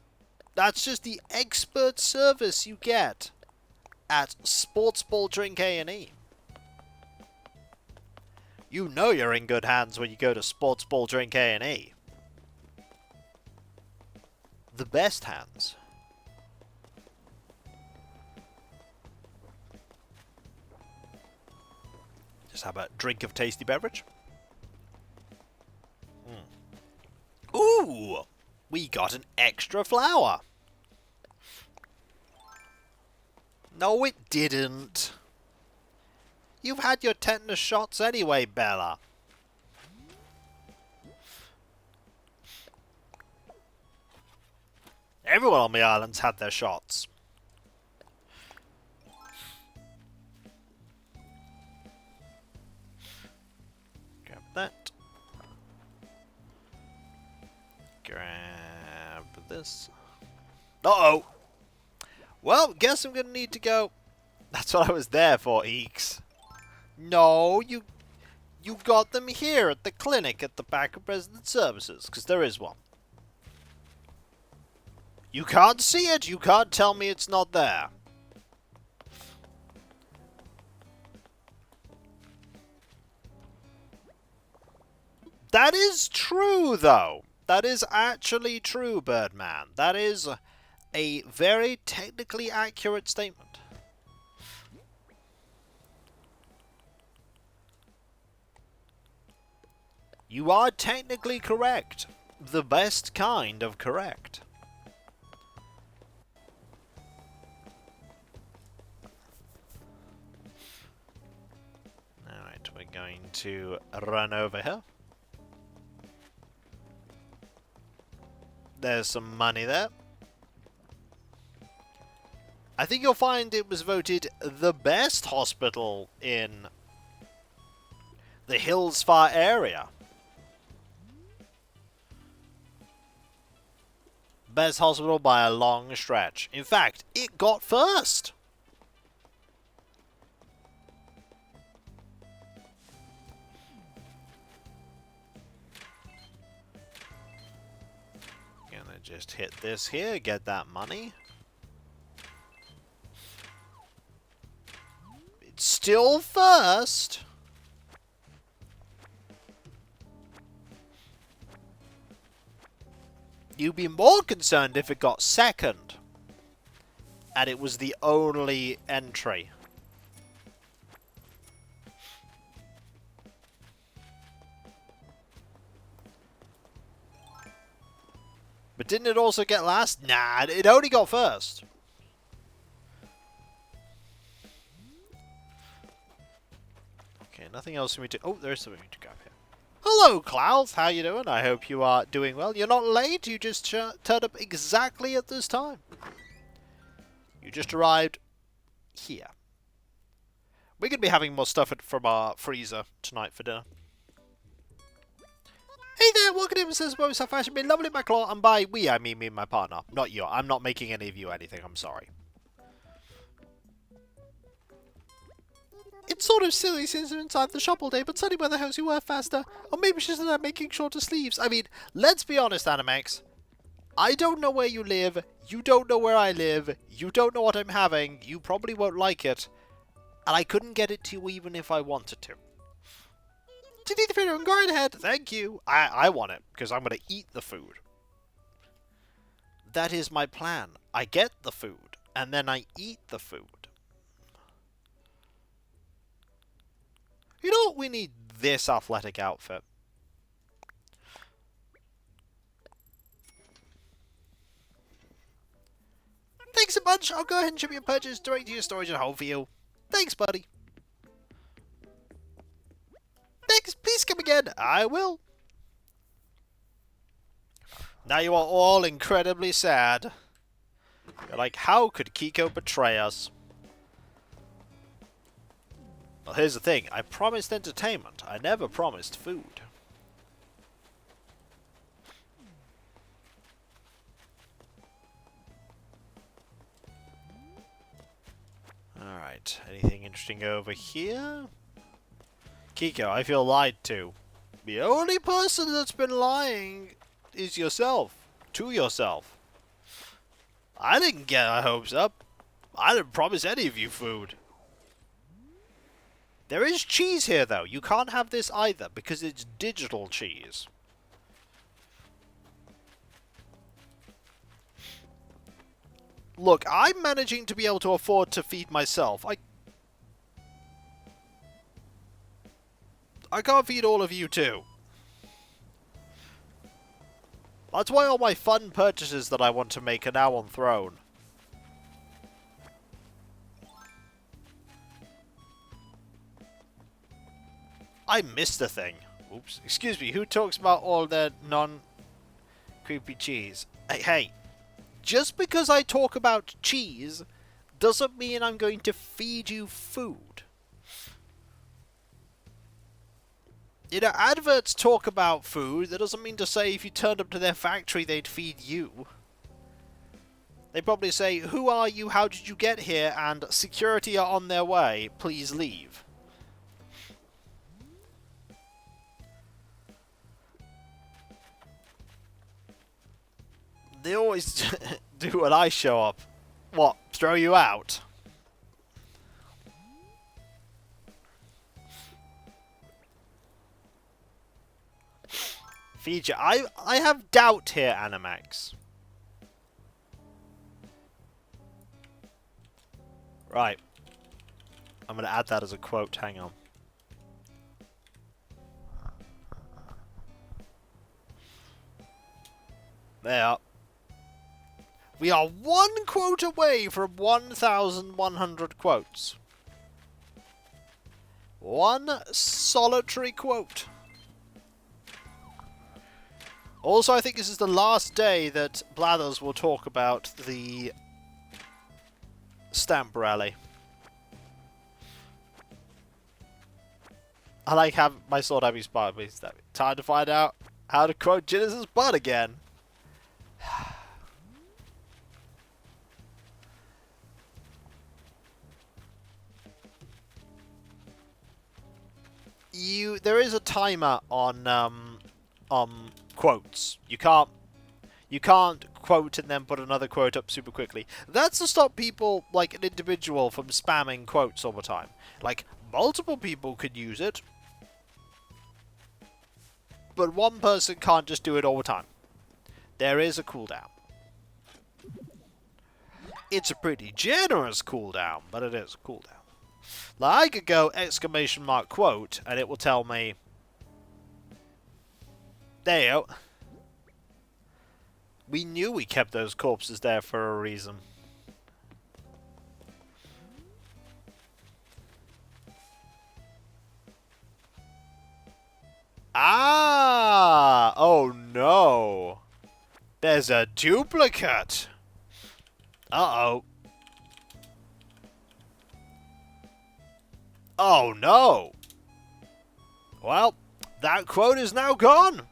that's just the expert service you get at Sports Ball Drink A&E. You know you're in good hands when you go to Sports Ball Drink A&E. The best hands. Just have a drink of tasty beverage. Ooh! We got an extra flower. No, it didn't. You've had your tetanus shots anyway, Bella. Everyone on the island's had their shots. Grab that. Grab this. Uh-oh! Well, guess I'm gonna need to go. That's what I was there for, Eeks. No, you got them here at the clinic at the back of Resident Services, because there is one. You can't see it, you can't tell me it's not there. That is true, though. That is actually true, Birdman. That is a very technically accurate statement. You are technically correct. The best kind of correct. Alright, we're going to run over here. There's some money there. I think you'll find it was voted the best hospital in the Hillsfar area. Best hospital by a long stretch. In fact, it got first. Gonna just hit this here, get that money. It's still first. You'd be more concerned if it got second. And it was the only entry. But didn't it also get last? Nah, it only got first. Okay, nothing else for me to... Oh, there's something to grab here. Hello, Clouds. How you doing? I hope you are doing well. You're not late. You just turned up exactly at this time. You just arrived here. We're going to be having more stuff from our freezer tonight for dinner. Hey there, welcome to Mrs. Bo Sapphire, should be lovely my claw, and by we I mean me and my partner. Not you. I'm not making any of you anything, I'm sorry. It's sort of silly since you're inside the shop all day, but sunny weather helps you work faster. Or maybe she's not making shorter sleeves. I mean, let's be honest, Animax. I don't know where you live, you don't know where I live, you don't know what I'm having, you probably won't like it, and I couldn't get it to you even if I wanted to. Did you eat the food? Go right ahead. Thank you. I want it, because I'm going to eat the food. That is my plan. I get the food, and then I eat the food. You know what? We need this athletic outfit. Thanks a bunch. I'll go ahead and ship your purchase direct to your storage at home for you. Thanks, buddy. Thanks. Please come again. I will. Now you are all incredibly sad. You're like, how could Kiko betray us? Well, here's the thing. I promised entertainment. I never promised food. Alright, anything interesting over here? Kiko, I feel lied to. The only person that's been lying is yourself. To yourself. I didn't get our hopes up. I didn't promise any of you food. There is cheese here, though. You can't have this either, because it's digital cheese. Look, I'm managing to be able to afford to feed myself. I can't feed all of you too. That's why all my fun purchases that I want to make are now on Throne. I missed a thing. Oops. Excuse me, who talks about all the non-creepy cheese? Hey. Just because I talk about cheese doesn't mean I'm going to feed you food. You know, adverts talk about food. That doesn't mean to say if you turned up to their factory they'd feed you. They probably say, who are you, how did you get here, and security are on their way, please leave. They always do when I show up. What, throw you out? Feature. I have doubt here, Animax. Right. I'm going to add that as a quote. Hang on. There. We are one quote away from 1,100 quotes. One solitary quote. Also, I think this is the last day that Blathers will talk about the stamp rally. I like having my sword having inspired me. Time to find out how to quote Genesis butt again. There is a timer on quotes. You can't quote and then put another quote up super quickly. That's to stop people, like an individual, from spamming quotes all the time. Like, multiple people could use it, but one person can't just do it all the time. There is a cooldown. It's a pretty generous cooldown, but it is a cooldown. Like, I could go exclamation mark quote, and it will tell me. There you go. We knew we kept those corpses there for a reason. Ah! Oh no! There's a duplicate! Uh-oh. Oh no! Well, that quote is now gone!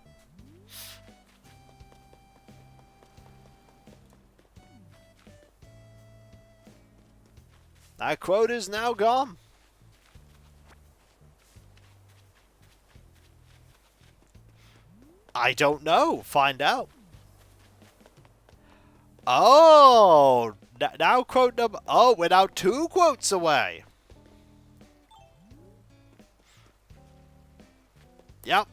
That quote is now gone. I don't know. Find out. Oh, now quote number... Oh, we're now 2 quotes away. Yep.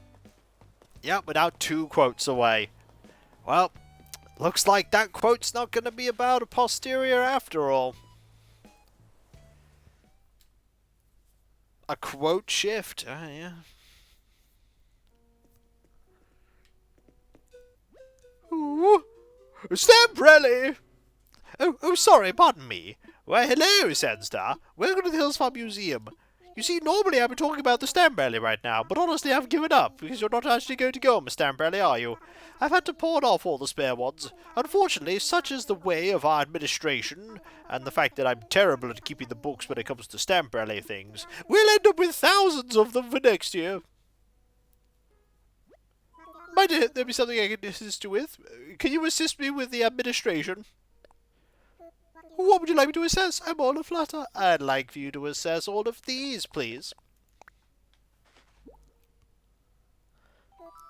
Yep, we're now 2 quotes away. Well, looks like that quote's not going to be about a posterior after all. A quote shift. Yeah. Ooh. Stamprelli! Oh, sorry, pardon me. Why, hello, Sandstar. Welcome to the Hills Farm Museum. You see, normally I'd be talking about the Stamprelli right now, but honestly I've given up, because you're not actually going to go, Miss Stamprelli, are you? I've had to pawn off all the spare ones. Unfortunately, such is the way of our administration, and the fact that I'm terrible at keeping the books when it comes to Stamprelli things, we'll end up with thousands of them for next year. Might there be something I can assist you with? Can you assist me with the administration? What would you like me to assess? I'm all aflutter. I'd like for you to assess all of these, please.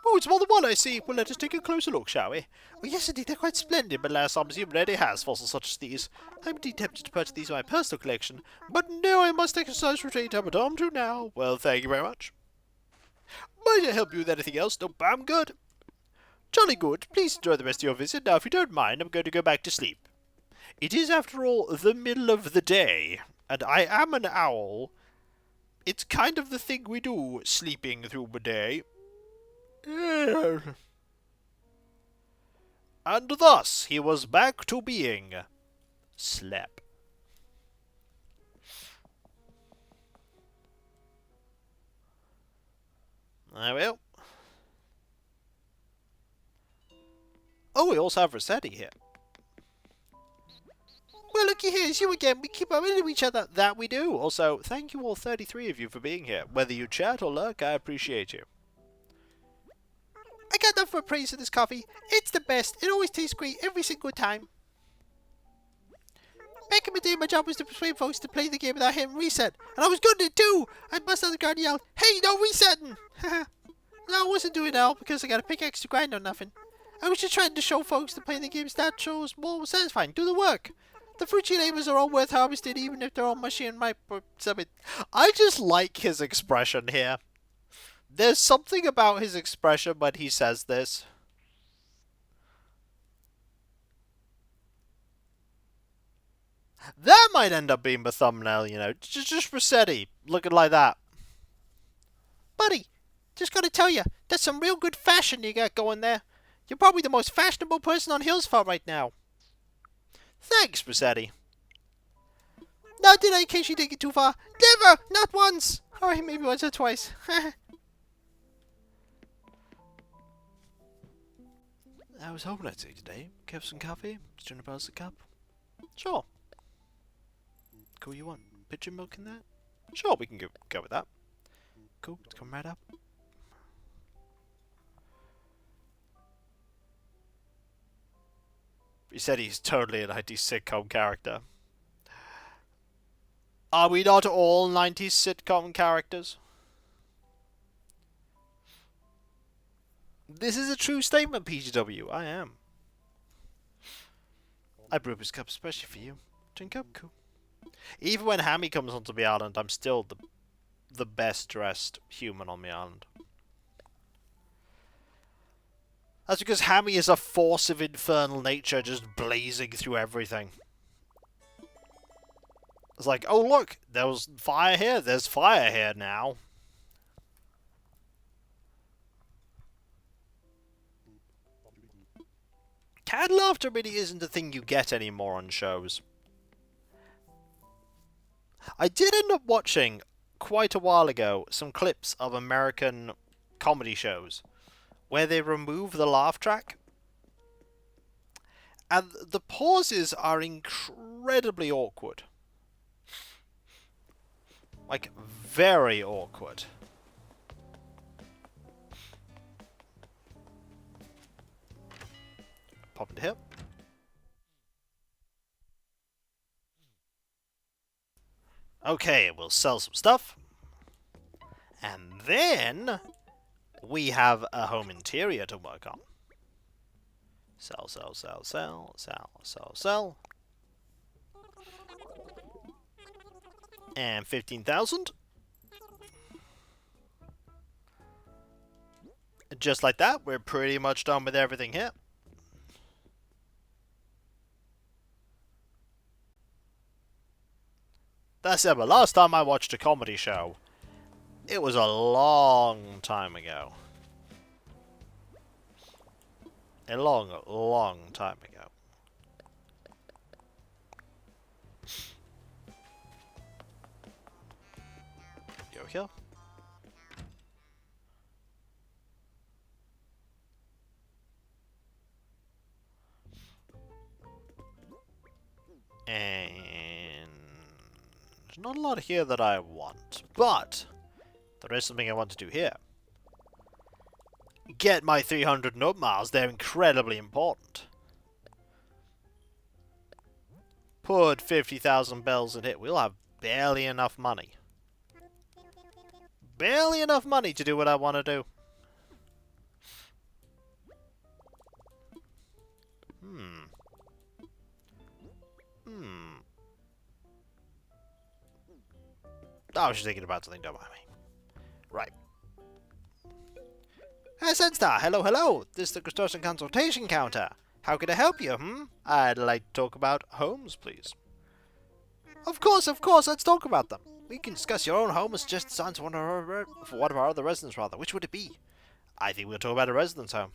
Oh, it's more than one, I see. Well, let us take a closer look, shall we? Oh, yes, indeed, they're quite splendid, but last our museum already has fossils such as these. I'm indeed tempted to purchase these for my personal collection, but no, I must exercise restraint, but I'm to now. Well, thank you very much. Might I help you with anything else? Nope, I'm good. Jolly good. Please enjoy the rest of your visit. Now, if you don't mind, I'm going to go back to sleep. It is, after all, the middle of the day, and I am an owl. It's kind of the thing we do, sleeping through the day. And thus he was back to being slept. I will. Oh, we also have Rossetti here. Well, looky here, it's you again. We keep up with each other. That we do. Also, thank you all 33 of you for being here. Whether you chat or lurk, I appreciate you. I got enough for praise for this coffee. It's the best. It always tastes great every single time. Back in the day, my job was to persuade folks to play the game without hitting reset. And I was good at it too! I bust out the guard and yelled, "Hey, no resetting!" No, I wasn't doing it all because I got a pickaxe to grind or nothing. I was just trying to show folks that playing the game's that shows more satisfying. Do the work. The fruits you labors are all worth harvested even if they're all mushy and ripe or something. I just like his expression here. There's something about his expression when he says this. That might end up being the thumbnail, you know. Just Rossetti, looking like that. Buddy, just gotta tell you, that's some real good fashion you got going there. You're probably the most fashionable person on Hillsfar right now. Thanks, Rossetti. Now, did I in case you take it too far? Never! Not once! Alright, maybe once or twice. I was hoping I'd say today. Have some coffee? Turn about a cup? Sure. Cool, you want pigeon milk in that? Sure, we can go with that. Cool, it's coming right up. He said he's totally a 90s sitcom character. Are we not all 90s sitcom characters? This is a true statement, PGW. I am. I brew this cup especially for you. Drink up, cool. Even when Hammy comes onto the island, I'm still the best dressed human on the island. That's because Hammy is a force of infernal nature just blazing through everything. It's like, oh look, there was fire here, there's fire here now. Canned laughter really isn't a thing you get anymore on shows. I did end up watching, quite a while ago, some clips of American comedy shows where they remove the laugh track. And the pauses are incredibly awkward. Like, very awkward. Pop into here. Okay, we'll sell some stuff. And then we have a home interior to work on. Sell, sell, sell, sell, sell, sell, sell. And 15,000. Just like that, we're pretty much done with everything here. That's it, but last time I watched a comedy show, it was a long time ago. A long, long time ago. Go here. And there's not a lot here that I want, but there is something I want to do here. Get my 300 nut miles, they're incredibly important. Put 50,000 bells in it, we'll have barely enough money. Barely enough money to do what I want to do. I was just thinking about something, don't mind me. Right. Hey, Senstar, hello, hello. This is the Custodian Consultation Counter. How can I help you, I'd like to talk about homes, please. Of course, let's talk about them. We can discuss your own home and suggest designs for one of our other residents, rather. Which would it be? I think we'll talk about a resident's home.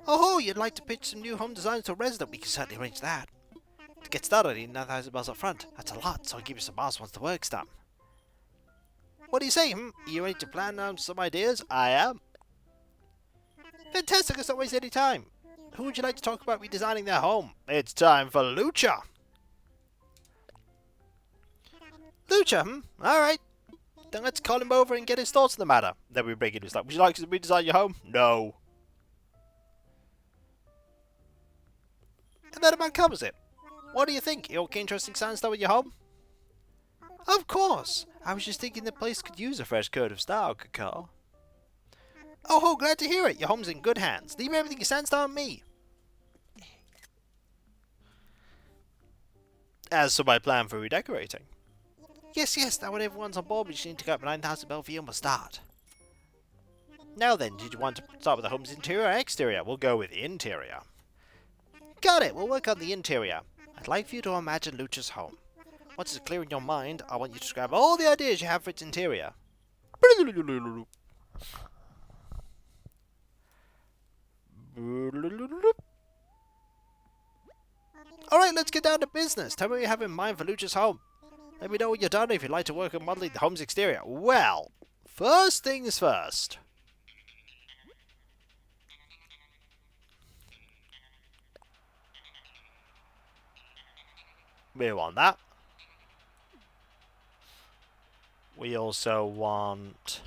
Oh, you'd like to pitch some new home designs to a resident? We can certainly arrange that. To get started, you need 9,000 bells up front. That's a lot, so I'll give you some miles once the work's done. What do you say, Are you ready to plan out some ideas? I am. Fantastic, let's not waste any time. Who would you like to talk about redesigning their home? It's time for Lucha. Lucha, Alright. Then let's call him over and get his thoughts on the matter. Then we break it. It's like, would you like to redesign your home? No. And that about covers it. What do you think? You okay interesting sounds with your home? Of course. I was just thinking the place could use a fresh coat of style, Kakar. Oh, glad to hear it. Your home's in good hands. Leave everything you sensed on me. As for my plan for redecorating. Yes, now when everyone's on board, we just need to get up 9,000 bell view and we'll start. Now then, did you want to start with the home's interior or exterior? We'll go with interior. Got it, we'll work on the interior. I'd like for you to imagine Lucha's home. Once it's clear in your mind, I want you to describe all the ideas you have for its interior. Alright, let's get down to business. Tell me what you have in mind for Lucha's home. Let me know when you're done if you'd like to work on modeling the home's exterior. Well, first things first. We want that. We also want...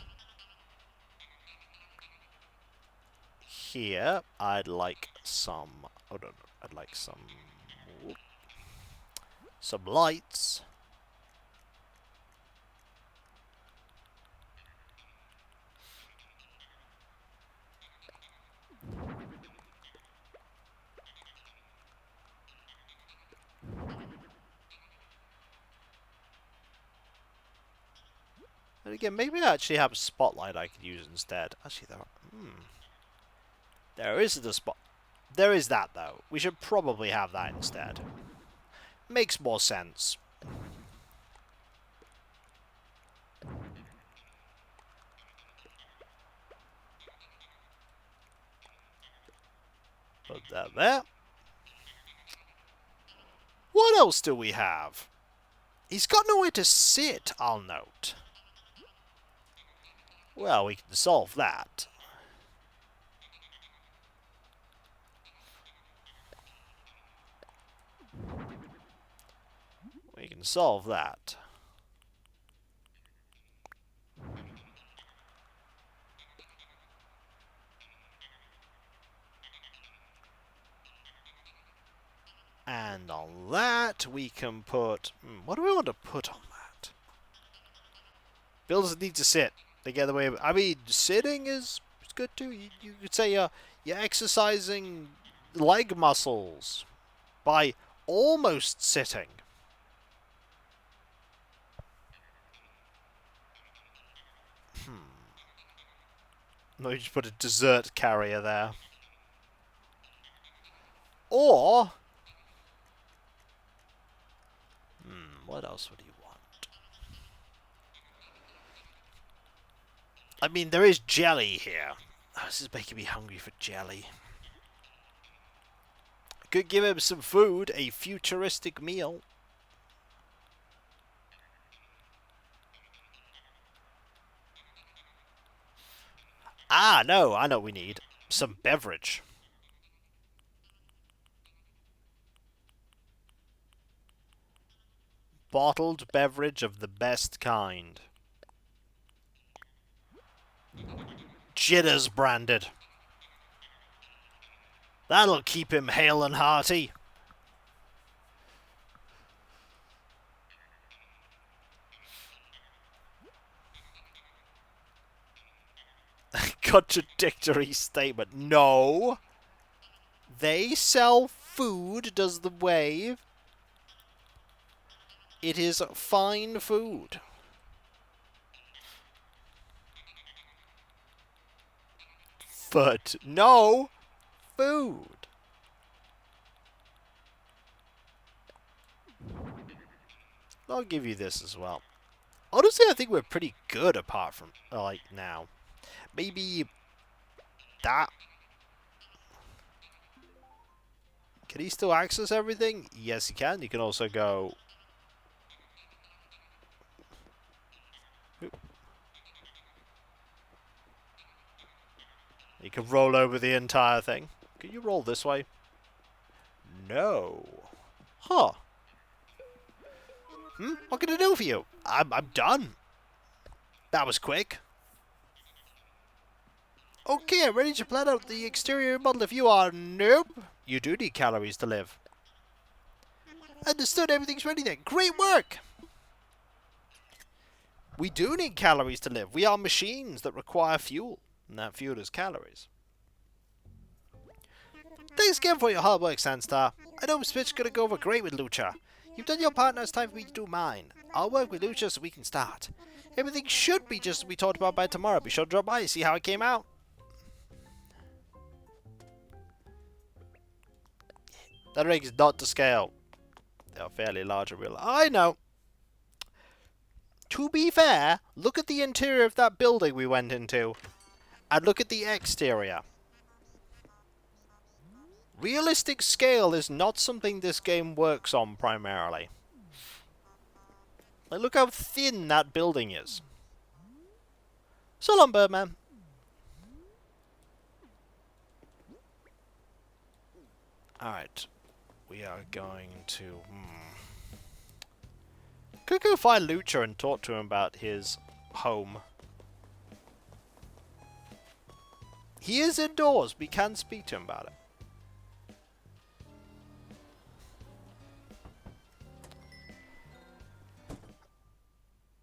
Here, I'd like some... Oh, no, I'd like some lights. And again, maybe I actually have a spotlight I could use instead. Actually, there is the spot. There is that, though. We should probably have that instead. Makes more sense. Put that there. What else do we have? He's got nowhere to sit, I'll note. Well, we can solve that. We can solve that. And on that, we can put... what do we want to put on that? Builders need to sit. They get the way of, I mean, sitting is good too. You could say you're exercising leg muscles by almost sitting. No, you just put a dessert carrier there. Or... what else would you want? I mean, there is jelly here. Oh, this is making me hungry for jelly. Could give him some food, a futuristic meal. Ah, no, I know what we need. Some beverage. Bottled beverage of the best kind. Jitters branded. That'll keep him hale and hearty. Contradictory statement. No. They sell food, does the wave. It is fine food. But no food. I'll give you this as well. Honestly, I think we're pretty good apart from, like, now. Maybe that. Can he still access everything? Yes, he can. You can also go... You can roll over the entire thing. Can you roll this way? No. Huh. What can I do for you? I'm done. That was quick. Okay, I'm ready to plan out the exterior model if you are. Nope. You do need calories to live. Understood, everything's ready then. Great work! We do need calories to live. We are machines that require fuel. And that fuel is calories. Thanks again for your hard work, Sandstar. I know Spit's gonna go over great with Lucha. You've done your part, now it's time for me to do mine. I'll work with Lucha so we can start. Everything should be just as we talked about by tomorrow. Be sure to drop by and see how it came out. That rig is not to scale. They are fairly large in real life. I know. To be fair, look at the interior of that building we went into. And look at the exterior. Realistic scale is not something this game works on primarily. Like, look how thin that building is. So long, Birdman. Alright. We are going to... Could go find Lucha and talk to him about his home. He is indoors. We can speak to him about it.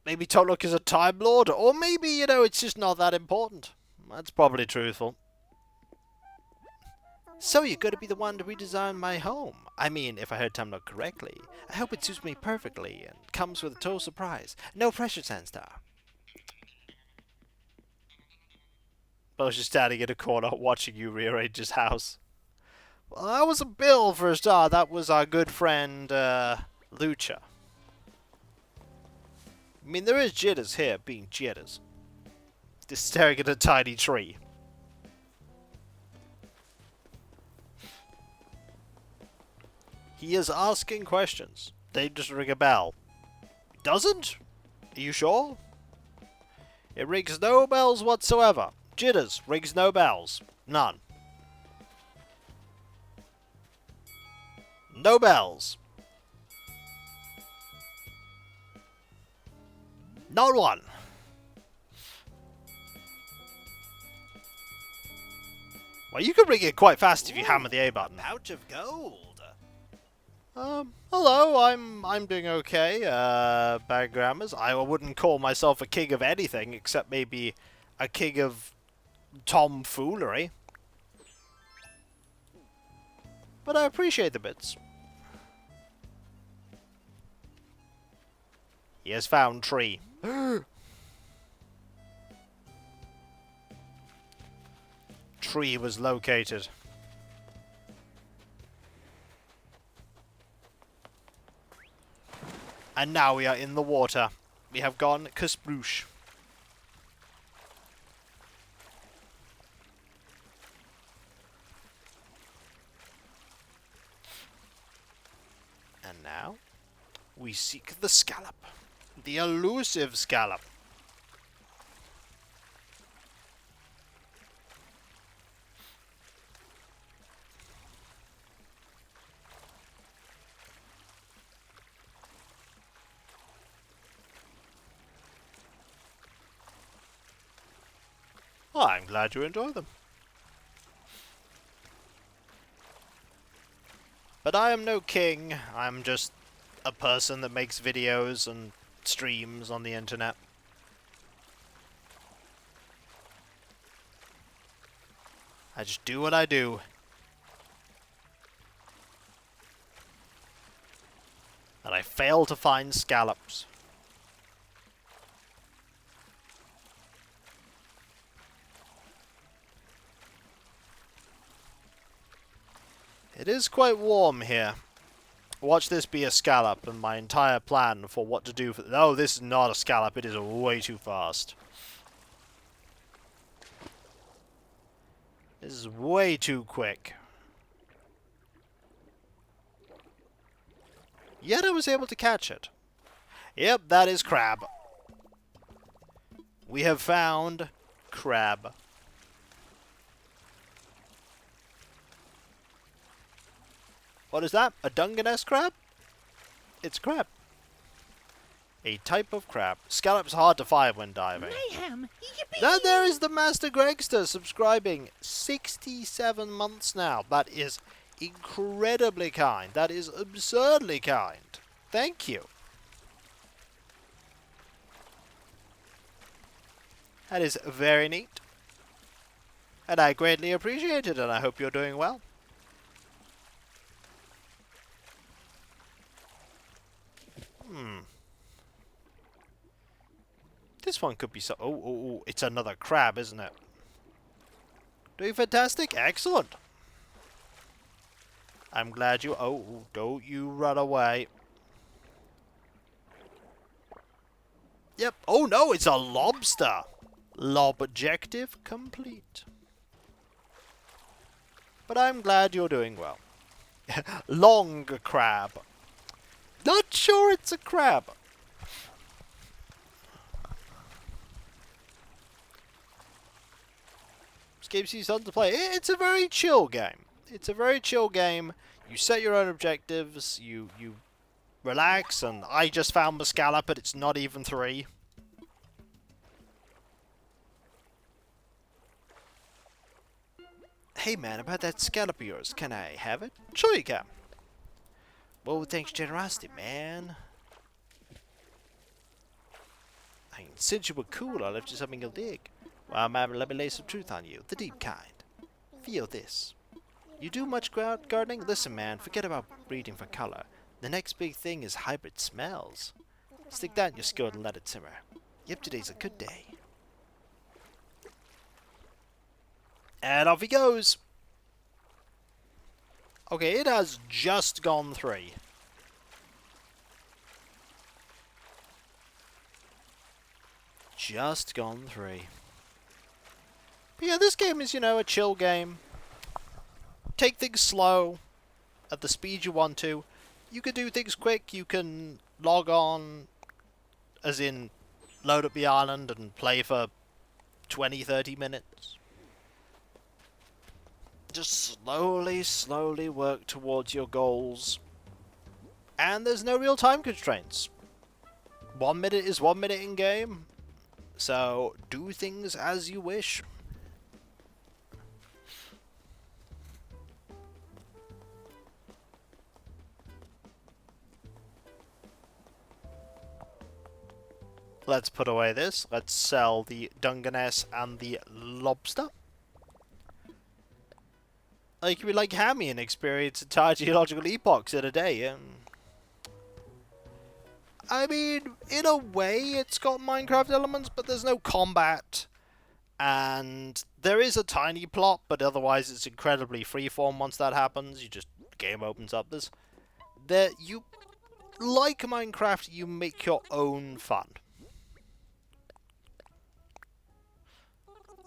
Maybe Tolok is a Time Lord, or maybe, you know, it's just not that important. That's probably truthful. So you're going to be the one to redesign my home. I mean, if I heard Time Lord correctly, I hope it suits me perfectly and comes with a total surprise. No pressure, Sandstar. I was just standing in a corner watching you rearrange his house. Well, that was a bill for a start. That was our good friend, Lucha. I mean, there is jitters here, being jitters. Just staring at a tiny tree. He is asking questions. They just ring a bell. Doesn't? Are you sure? It rings no bells whatsoever. Jitters rings no bells. None. No bells. Not one. Well, you can ring it quite fast if you hammer the A button. Pouch of gold. Hello, I'm doing okay. Bad grammars. I wouldn't call myself a king of anything except maybe a king of tomfoolery. But I appreciate the bits. He has found tree. Tree was located. And now we are in the water. We have gone kasploosh. And now we seek the scallop. The elusive scallop. Well, I'm glad you enjoy them. But I am no king. I'm just a person that makes videos and streams on the internet. I just do what I do. And I fail to find scallops. It is quite warm here. Watch this be a scallop, and my entire plan for what to do for... Oh, this is not a scallop. It is way too fast. This is way too quick. Yet I was able to catch it. Yep, that is crab. We have found crab. What is that? A Dungeness crab? It's crab. A type of crab. Scallops hard to find when diving. Mayhem! Then there is the Master Gregster subscribing 67 months now. That is incredibly kind. That is absurdly kind. Thank you. That is very neat. And I greatly appreciate it, and I hope you're doing well. This one could be so... Oh, it's another crab, isn't it? Doing fantastic. Excellent. I'm glad you... Oh, don't you run away. Yep. Oh, no, it's a lobster. Lobjective complete. But I'm glad you're doing well. Long crab. Not sure it's a crab. This game seems fun to play. It's a very chill game. It's a very chill game. You set your own objectives. You relax. And I just found the scallop, but it's not even 3. Hey man, about that scallop of yours, can I have it? Sure you can. Well, thanks generosity, man. I mean, since you were cool, I left you something you'll dig. Well, man, let me lay some truth on you, the deep kind. Feel this. You do much gardening? Listen, man, forget about breeding for color. The next big thing is hybrid smells. Stick that in your skirt and let it simmer. Yep, today's a good day. And off he goes. Okay, it has just gone 3. Just gone 3. But yeah, this game is, you know, a chill game. Take things slow, at the speed you want to. You can do things quick, you can log on, as in load up the island and play for 20-30 minutes. Just slowly work towards your goals. And there's no real time constraints. 1 minute is 1 minute in game. So do things as you wish. Let's put away this. Let's sell the Dungeness and the lobster. Like, we like Hammy and experience entire geological epochs in a day. I mean, in a way, it's got Minecraft elements, but there's no combat. And there is a tiny plot, but otherwise it's incredibly freeform once that happens. The game opens up. You like Minecraft, you make your own fun.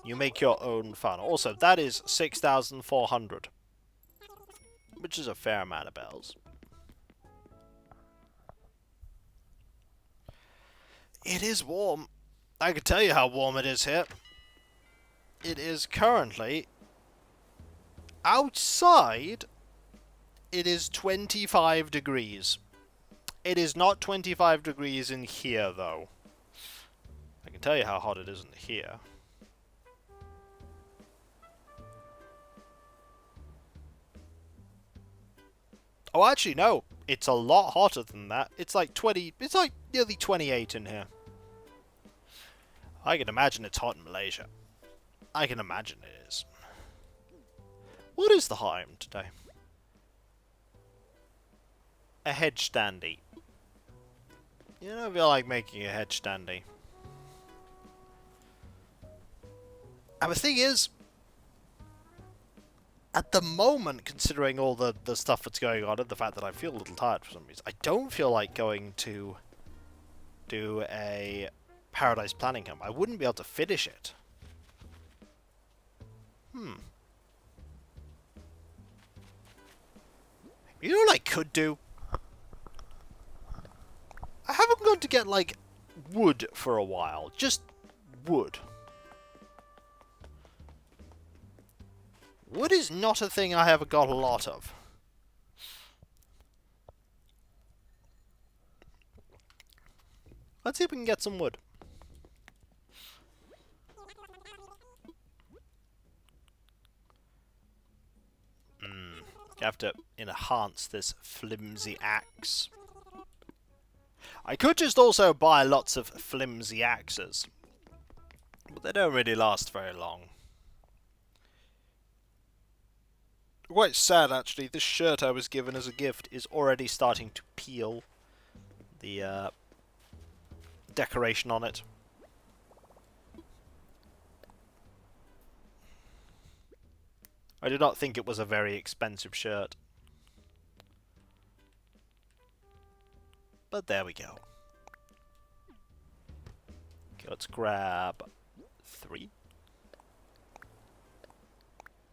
You make your own fun. Also, that is 6,400. Which is a fair amount of bells. It is warm. I can tell you how warm it is here. It is currently... outside, it is 25 degrees. It is not 25 degrees in here, though. I can tell you how hot it is in here. Oh, actually, no. It's a lot hotter than that. It's like 20... It's like nearly 28 in here. I can imagine it's hot in Malaysia. I can imagine it is. What is the high item today? A hedge standy. You know, I feel like making a hedge standy. And the thing is, at the moment, considering all the stuff that's going on and the fact that I feel a little tired for some reason, I don't feel like going to do a Paradise Planning Camp. I wouldn't be able to finish it. You know what I could do? I haven't gone to get, like, wood for a while. Just wood. Wood is not a thing I have got a lot of. Let's see if we can get some wood. I have to enhance this flimsy axe. I could just also buy lots of flimsy axes. But they don't really last very long. Quite sad, actually. This shirt I was given as a gift is already starting to peel. The decoration on it. I do not think it was a very expensive shirt. But there we go. Okay, let's grab 3.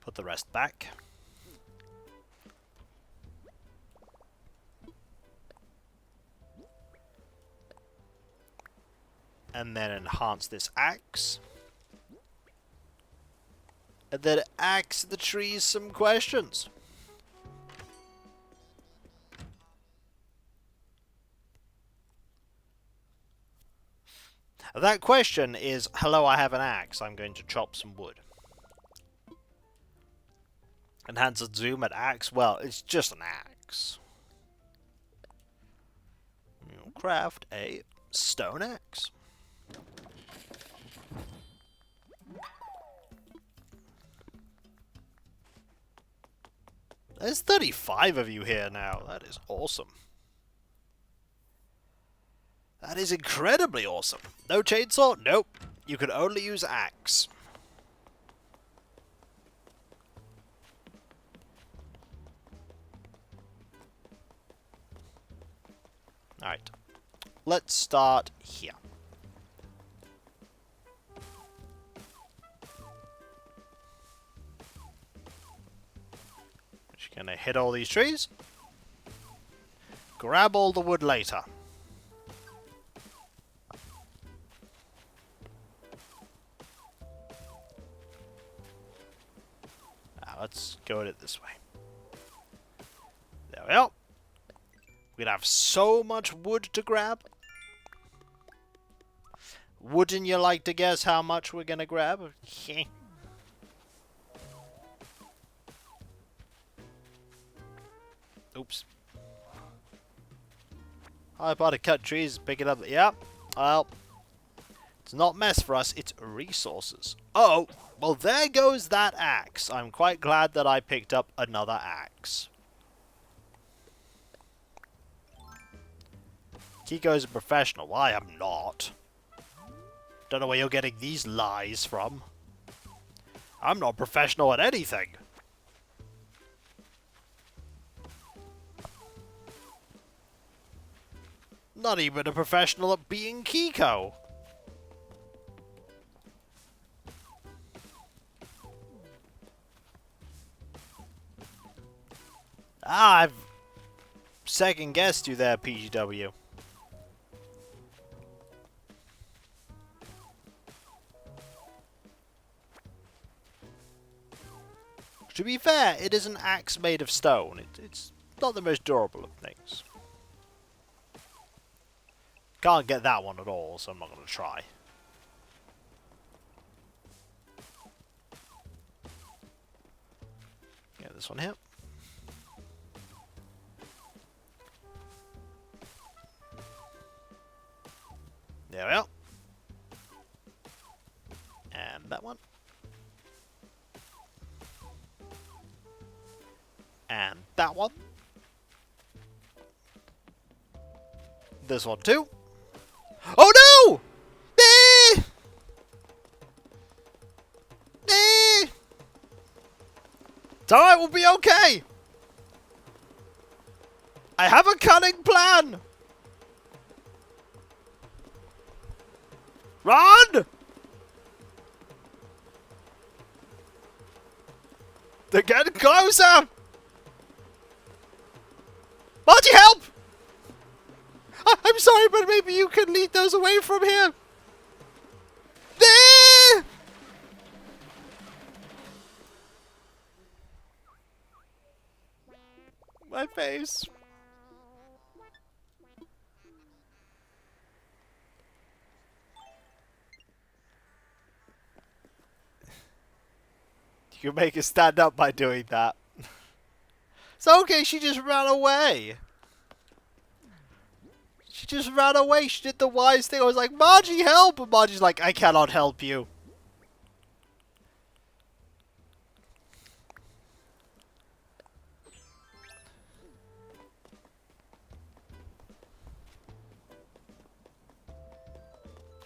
Put the rest back. And then enhance this axe. And then ask the trees some questions. That question is, hello, I have an axe. I'm going to chop some wood. Enhance and zoom at axe. Well, it's just an axe. We'll craft a stone axe. There's 35 of you here now. That is awesome. That is incredibly awesome. No chainsaw? Nope. You can only use axe. Alright. Let's start here. Just gonna hit all these trees. Grab all the wood later. Let's go at it this way. There we go. We're gonna have so much wood to grab. Wouldn't you like to guess how much we're gonna grab? Oops. I about to cut trees, pick it up. Yep. Well, It's not mess for us, it's resources. Oh, well there goes that axe. I'm quite glad that I picked up another axe. Kiko's a professional. I am not. Don't know where you're getting these lies from. I'm not professional at anything. Not even a professional at being Kiko. Ah, I've second guessed you there, PGW. To be fair, it is an axe made of stone. It's not the most durable of things. Can't get that one at all, so I'm not going to try. Get this one here. There we are. And that one. And that one. This one too. Oh no! It's alright, we'll be okay! I have a cunning plan! Run! They're getting closer! Marty, help! I'm sorry, but maybe you can lead those away from here. My face. You can make us stand up by doing that. It's okay, she just ran away. She just ran away. She did the wise thing. I was like, Margie, help! And Margie's like, I cannot help you.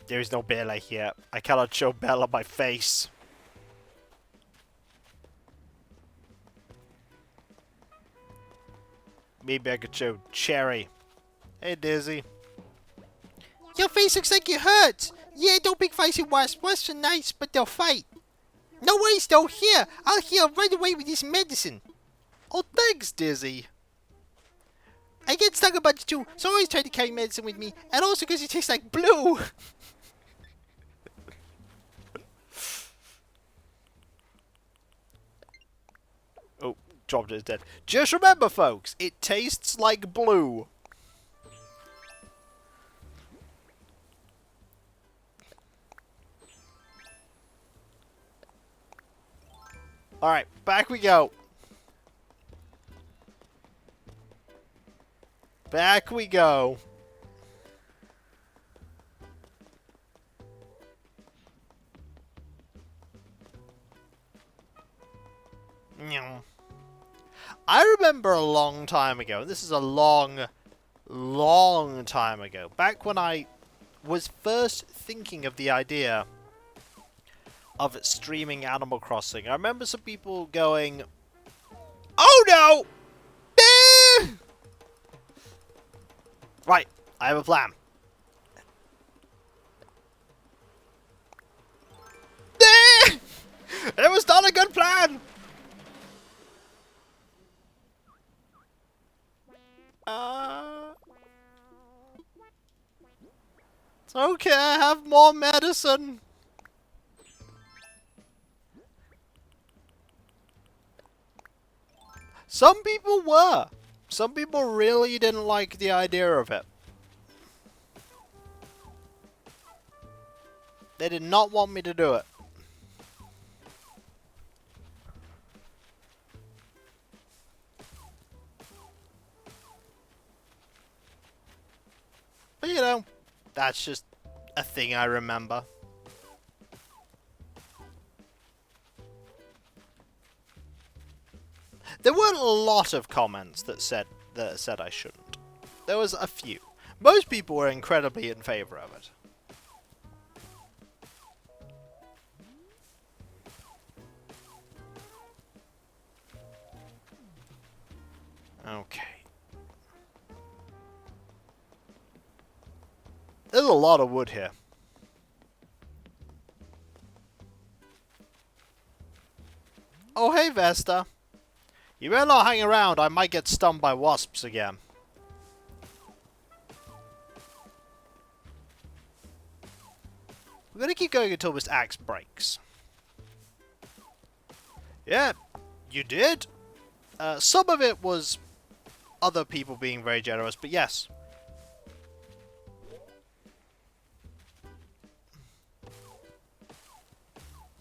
There is no Bella here. I cannot show Bella my face. Maybe I could show Cherry. Hey, Dizzy. Your face looks like you hurt. Yeah, don't be fighting wasps. Wasps are nice, but they'll fight. No worries, though. Here, I'll heal right away with this medicine. Oh, thanks, Dizzy. I get stung a bunch too, so I always try to carry medicine with me. And also because it tastes like blue. Oh, dropped it dead. Just remember, folks, it tastes like blue. Alright, back we go. Back we go. I remember a long time ago, and this is a long time ago, back when I was first thinking of the idea of streaming Animal Crossing. I remember some people going, "Oh no! Right, I have a plan." It was not a good plan! It's okay, I have more medicine. Some people were. Some people really didn't like the idea of it. They did not want me to do it. But you know, that's just a thing I remember. There weren't a lot of comments that said I shouldn't. There was a few. Most people were incredibly in favor of it. Okay. There's a lot of wood here. Oh, hey, Vesta. You better not hang around, I might get stung by wasps again. We're gonna keep going until this axe breaks. Yeah, you did. Some of it was other people being very generous, but yes.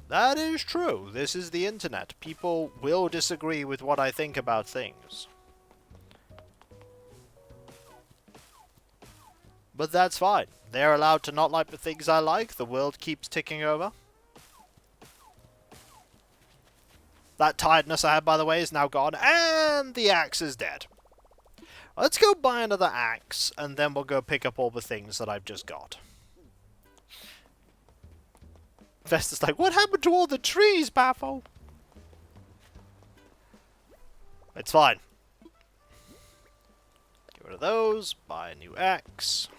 That is true. This is the internet. People will disagree with what I think about things. But that's fine. They're allowed to not like the things I like. The world keeps ticking over. That tiredness I had, by the way, is now gone. And the axe is dead. Let's go buy another axe, and then we'll go pick up all the things that I've just got. Vesta's like, what happened to all the trees, Baffo? It's fine. Get rid of those, buy a new axe.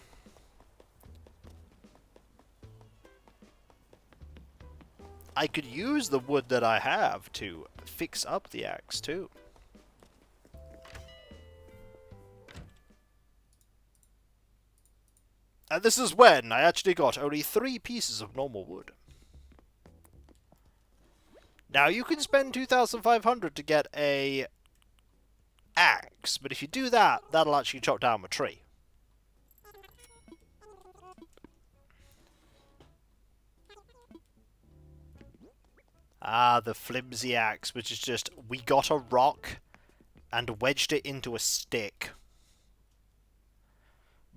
I could use the wood that I have to fix up the axe, too. And this is when I actually got only 3 pieces of normal wood. Now, you can spend 2,500 to get a axe, but if you do that, that'll actually chop down a tree. Ah, the flimsy axe, which is just, we got a rock and wedged it into a stick.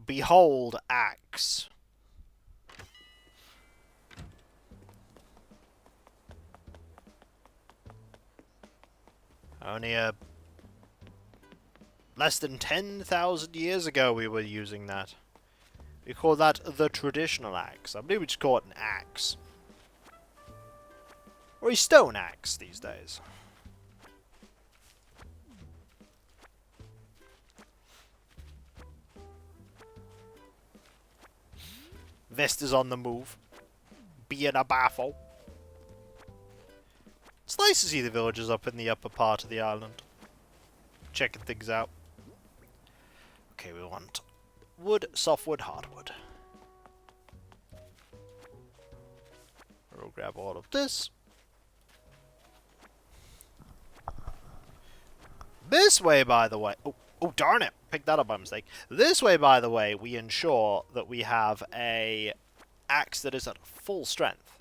Behold, axe. Only less than 10,000 years ago we were using that. We call that the traditional axe. I believe we just call it an axe. Or a stone axe these days. Vesta's on the move. Being a baffle. It's nice to see the villagers up in the upper part of the island. Checking things out. Okay, we want wood, softwood, hardwood. We'll grab all of this. This way, by the way... Oh, darn it! Picked that up by mistake. This way, by the way, we ensure that we have a axe that is at full strength.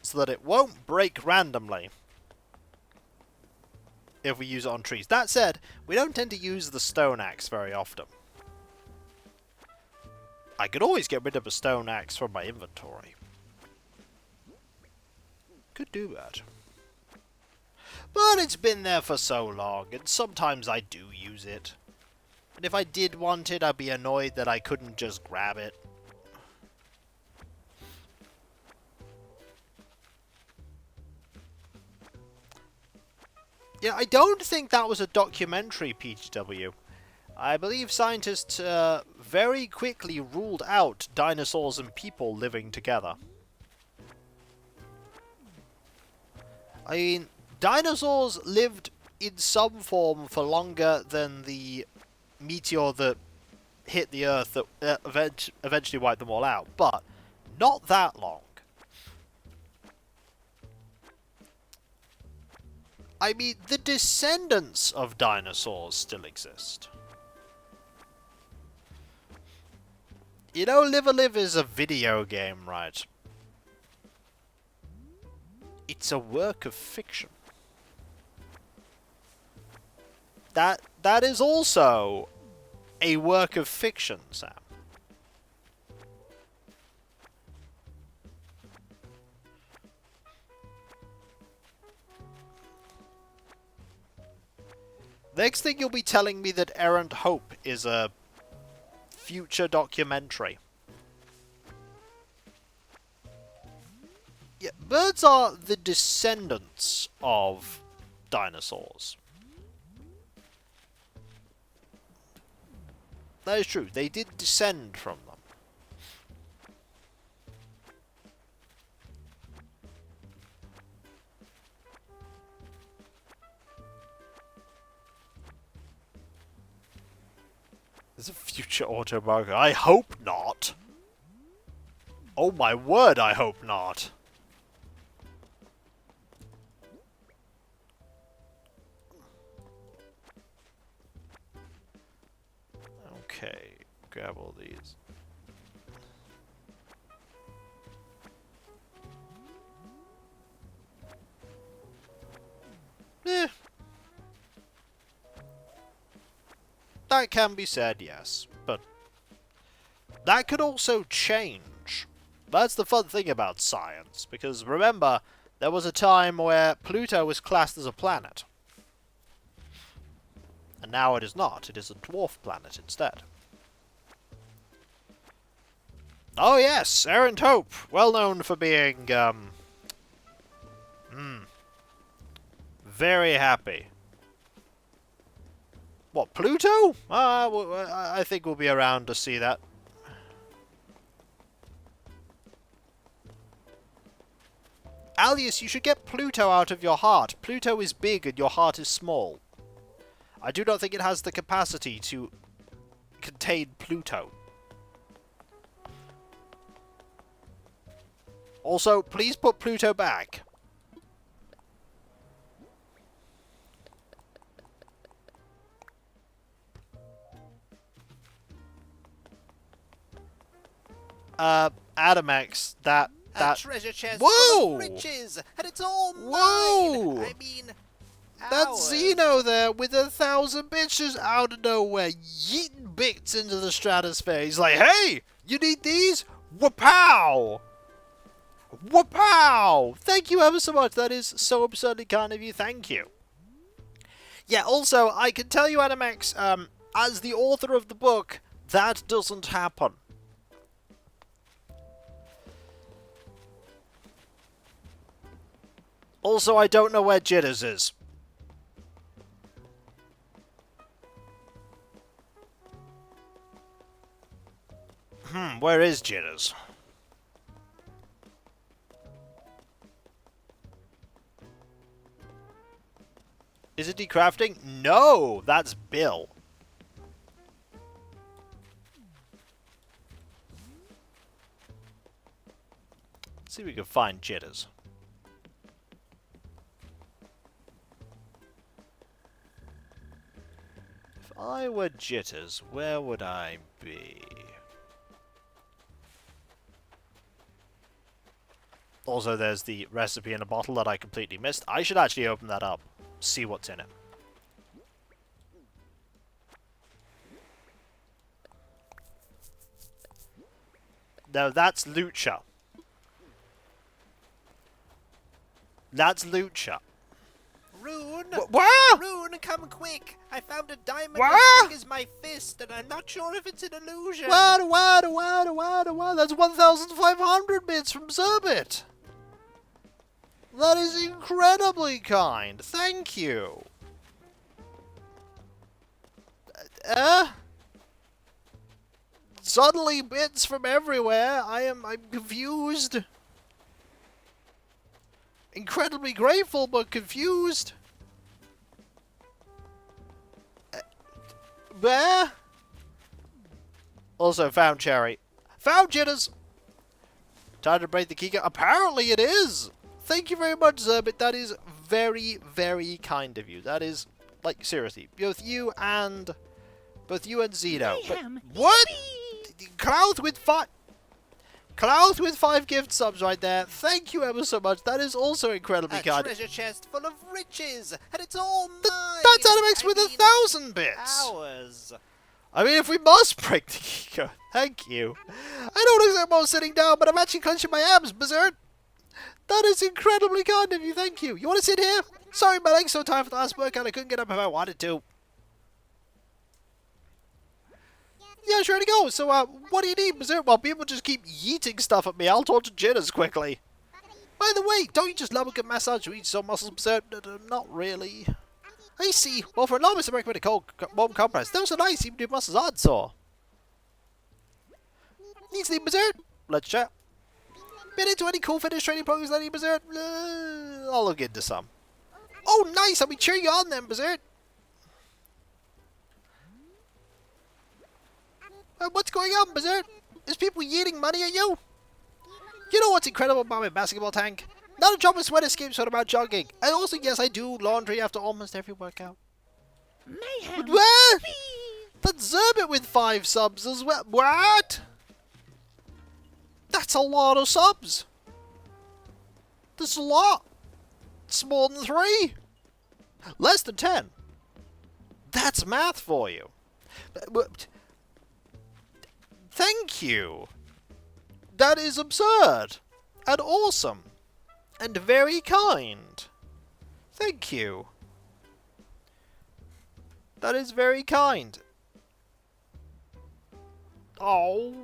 So that it won't break randomly if we use it on trees. That said, we don't tend to use the stone axe very often. I could always get rid of a stone axe from my inventory. Could do that. But it's been there for so long, and sometimes I do use it. And if I did want it, I'd be annoyed that I couldn't just grab it. Yeah, I don't think that was a documentary, PGW. I believe scientists very quickly ruled out dinosaurs and people living together. I mean, dinosaurs lived in some form for longer than the meteor that hit the Earth that eventually wiped them all out, but not that long. I mean, the descendants of dinosaurs still exist. You know, Live a Live is a video game, right? It's a work of fiction. That is also a work of fiction, Sam. Next thing you'll be telling me that Errant Hope is a future documentary. Yeah, birds are the descendants of dinosaurs. That is true. They did descend from them. There's a future autobiography. I hope not. Oh my word, I hope not. Okay, grab all these. Eh. That can be said, yes, but that could also change. That's the fun thing about science, because remember, there was a time where Pluto was classed as a planet. And now it is not. It is a dwarf planet instead. Oh yes, Errant Hope, well known for being, very happy. What, Pluto? I think we'll be around to see that. Alias, you should get Pluto out of your heart. Pluto is big and your heart is small. I do not think it has the capacity to contain Pluto. Also, please put Pluto back. Adamex, that... A treasure chest Whoa! full of riches, and it's all Whoa! mine. I mean, That's ours. Xeno there with 1,000 bitches out of nowhere, yeeting bits into the stratosphere. He's like, hey, you need these? Wapow! Wapow! Thank you ever so much. That is so absurdly kind of you. Thank you. Yeah, also, I can tell you, Adamex, as the author of the book, that doesn't happen. Also, I don't know where Jitters is. Where is Jitters? Is it decrafting? No, that's Bill. Let's see if we can find Jitters. If I were Jitters, where would I be? Also, there's the recipe in a bottle that I completely missed. I should actually open that up, see what's in it. No, that's Lucha. That's Lucha. Rune! What? Rune, come quick! I found a diamond What? as big as my fist, and I'm not sure if it's an illusion. What? That's 1,500 bits from Zerbit. That is incredibly kind. Thank you. Suddenly bits from everywhere. I'm confused. Incredibly grateful, but confused. Where? Also found Cherry. Found Jitters. Time to break the keycard. Apparently it is. Thank you very much, Zerbit. That is very, very kind of you. That is, like, seriously, both you and Zeno. Mayhem. What? Clouth with 5 gift subs right there. Thank you ever so much. That is also incredibly A kind. treasure chest full of riches, and it's all mine. That's Animex with I mean, 1,000 bits. Ours. I mean, if we must break the keycard, thank you. I don't look like I'm sitting down, but I'm actually clenching my abs, Berserk. That is incredibly kind of you, thank you. You want to sit here? Sorry, my leg's so tired for the last workout, I couldn't get up if I wanted to. Yeah, sure to go. So, what do you need, Berserk? Well, people just keep yeeting stuff at me. I'll talk to jitters quickly. By the way, don't you just love a good massage to each some muscles, Berserk? Not really. I see. Well, for a novice, I recommend a cold warm compress. Those are nice, even if your muscles aren't sore. Need sleep, Berserk? Let's chat. Been into any cool fitness training programs lately, Berserk? I'll look into some. Oh, nice! I'll be cheering you on then, Berserk. What's going on, Berserk? Is people yeeting money at you? You know what's incredible about my basketball tank? Not a drop of sweat escapes when I'm out jogging. And also, yes, I do laundry after almost every workout. Mayhem. What? That's Zerbit with 5 subs as well. What? That's a lot of subs. That's a lot. It's more than 3. Less than 10. That's math for you. Thank you. That is absurd. And awesome. And very kind. Thank you. That is very kind. Oh.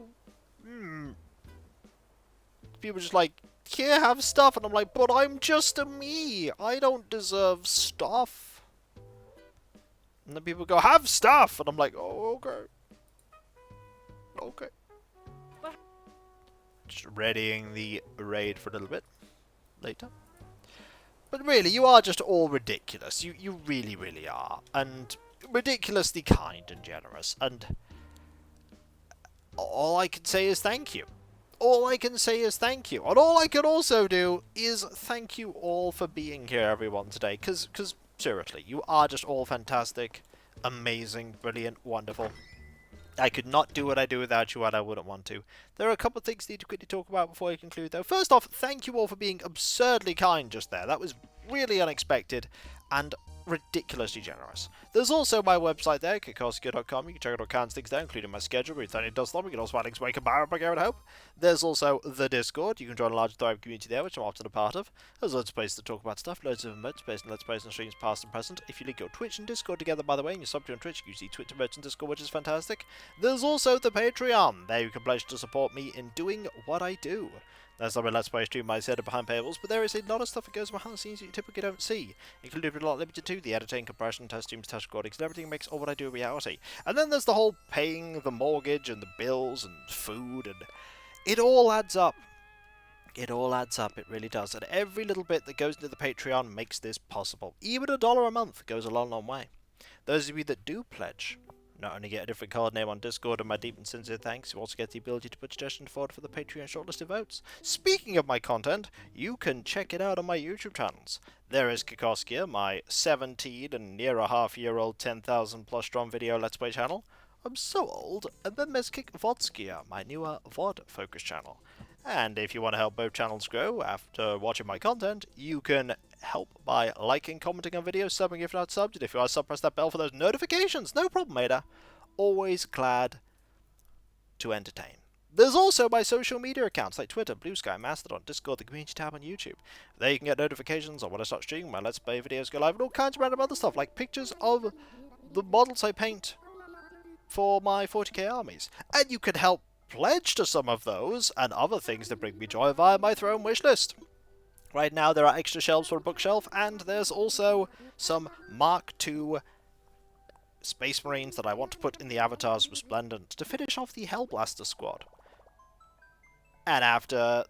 People just like, here, have stuff. And I'm like, but I'm just a me. I don't deserve stuff. And then people go, have stuff. And I'm like, oh, okay. Okay. Just readying the raid for a little bit later. But really, you are just all ridiculous. You really, really are. And ridiculously kind and generous. And all I can say is thank you. All I can say is thank you. And all I can also do is thank you all for being here, everyone, today. Because seriously, you are just all fantastic, amazing, brilliant, wonderful. I could not do what I do without you, and I wouldn't want to. There are a couple of things I need to quickly talk about before I conclude, though. First off, thank you all for being absurdly kind just there. That was really unexpected and ridiculously generous. There's also my website there, kikoski.com. You can check out all kinds of things there, including my schedule, Ruth does them. You can also find links where you can buy up, I hope. There's also the Discord. You can join a large thriving community there, which I'm often a part of. There's loads of places to talk about stuff, loads of emotes, based on Let's Plays and streams past and present. If you link your Twitch and Discord together, by the way, and you sub to on Twitch, you see Twitch, emotes, and Discord, which is fantastic. There's also the Patreon. There you can pledge to support me in doing what I do. There's not a Let's Play stream I said behind paywalls, but there is a lot of stuff that goes behind the scenes that you typically don't see, including a lot limited to the editing, compression, test streams, test recordings, and everything makes all what I do a reality. And then there's the whole paying the mortgage and the bills and food, and it all adds up. It all adds up, it really does. And every little bit that goes into the Patreon makes this possible. Even $1 a month goes a long, long way. Those of you that do pledge not only get a different card name on Discord and my deep and sincere thanks, you also get the ability to put suggestions forward for the Patreon shortlisted votes. Speaking of my content, you can check it out on my YouTube channels. There is Kikoskia, my 17 and near a half-year-old 10,000 plus strong video Let's Play channel. I'm so old. And then there's Kikvodskia, my newer VOD focus channel. And if you want to help both channels grow after watching my content, you can help by liking, commenting on videos, subbing if not subbed, and if you are sub, press that bell for those notifications. No problem, Ada. Always glad to entertain. There's also my social media accounts like Twitter, Blue Sky, Mastodon, Discord, the community tab on YouTube. There you can get notifications on when I start streaming, my Let's Play videos go live, and all kinds of random other stuff, like pictures of the models I paint for my 40k armies. And you can help pledge to some of those and other things that bring me joy via my throne wishlist. Right now there are extra shelves for a bookshelf, and there's also some Mark II Space Marines that I want to put in the Avatar's Resplendent to finish off the Hellblaster squad. And after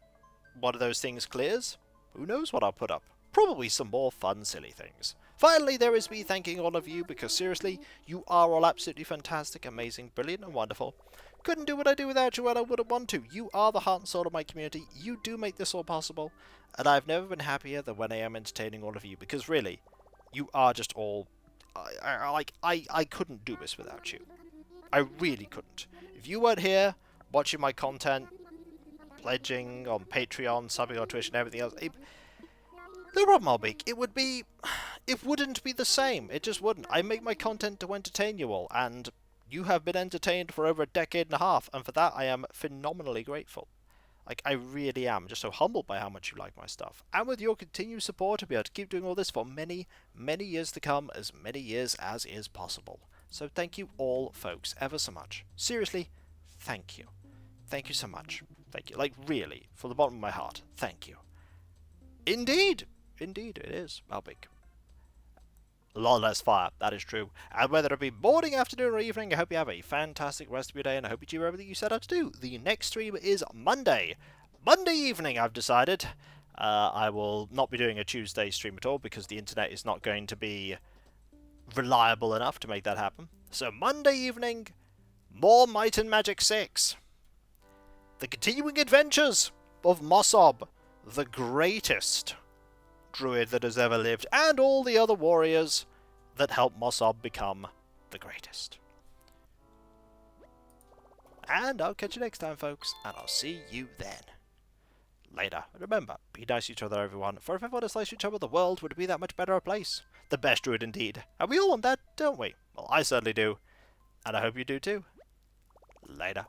one of those things clears, who knows what I'll put up? Probably some more fun, silly things. Finally, there is me thanking all of you, because seriously, you are all absolutely fantastic, amazing, brilliant, and wonderful. Couldn't do what I do without you, and I wouldn't want to. You are the heart and soul of my community. You do make this all possible, and I've never been happier than when I am entertaining all of you, because really, you are just all... I couldn't do this without you. I really couldn't. If you weren't here, watching my content, pledging on Patreon, subbing on Twitch, and everything else, the problem I'll make, it wouldn't be the same. It just wouldn't. I make my content to entertain you all, and you have been entertained for over a decade and a half, and for that I am phenomenally grateful. Like, I really am. Just so humbled by how much you like my stuff. And with your continued support, I'll be able to keep doing all this for many, many years to come, as many years as is possible. So thank you all, folks, ever so much. Seriously, thank you. Thank you so much. Thank you. Like, really, from the bottom of my heart, thank you. Indeed. Indeed, it is. How big? A lot less fire, that is true. And whether it be morning, afternoon, or evening, I hope you have a fantastic rest of your day, and I hope you achieve everything you set out to do. The next stream is Monday. Monday evening, I've decided. I will not be doing a Tuesday stream at all, because the internet is not going to be reliable enough to make that happen. So Monday evening, more Might and Magic 6. The continuing adventures of Mosob, the greatest druid that has ever lived, and all the other warriors that helped Mosob become the greatest. And I'll catch you next time, folks, and I'll see you then. Later. Remember, be nice to each other, everyone, for if everyone is nice to each other, the world would be that much better a place. The best druid indeed. And we all want that, don't we? Well, I certainly do. And I hope you do too. Later.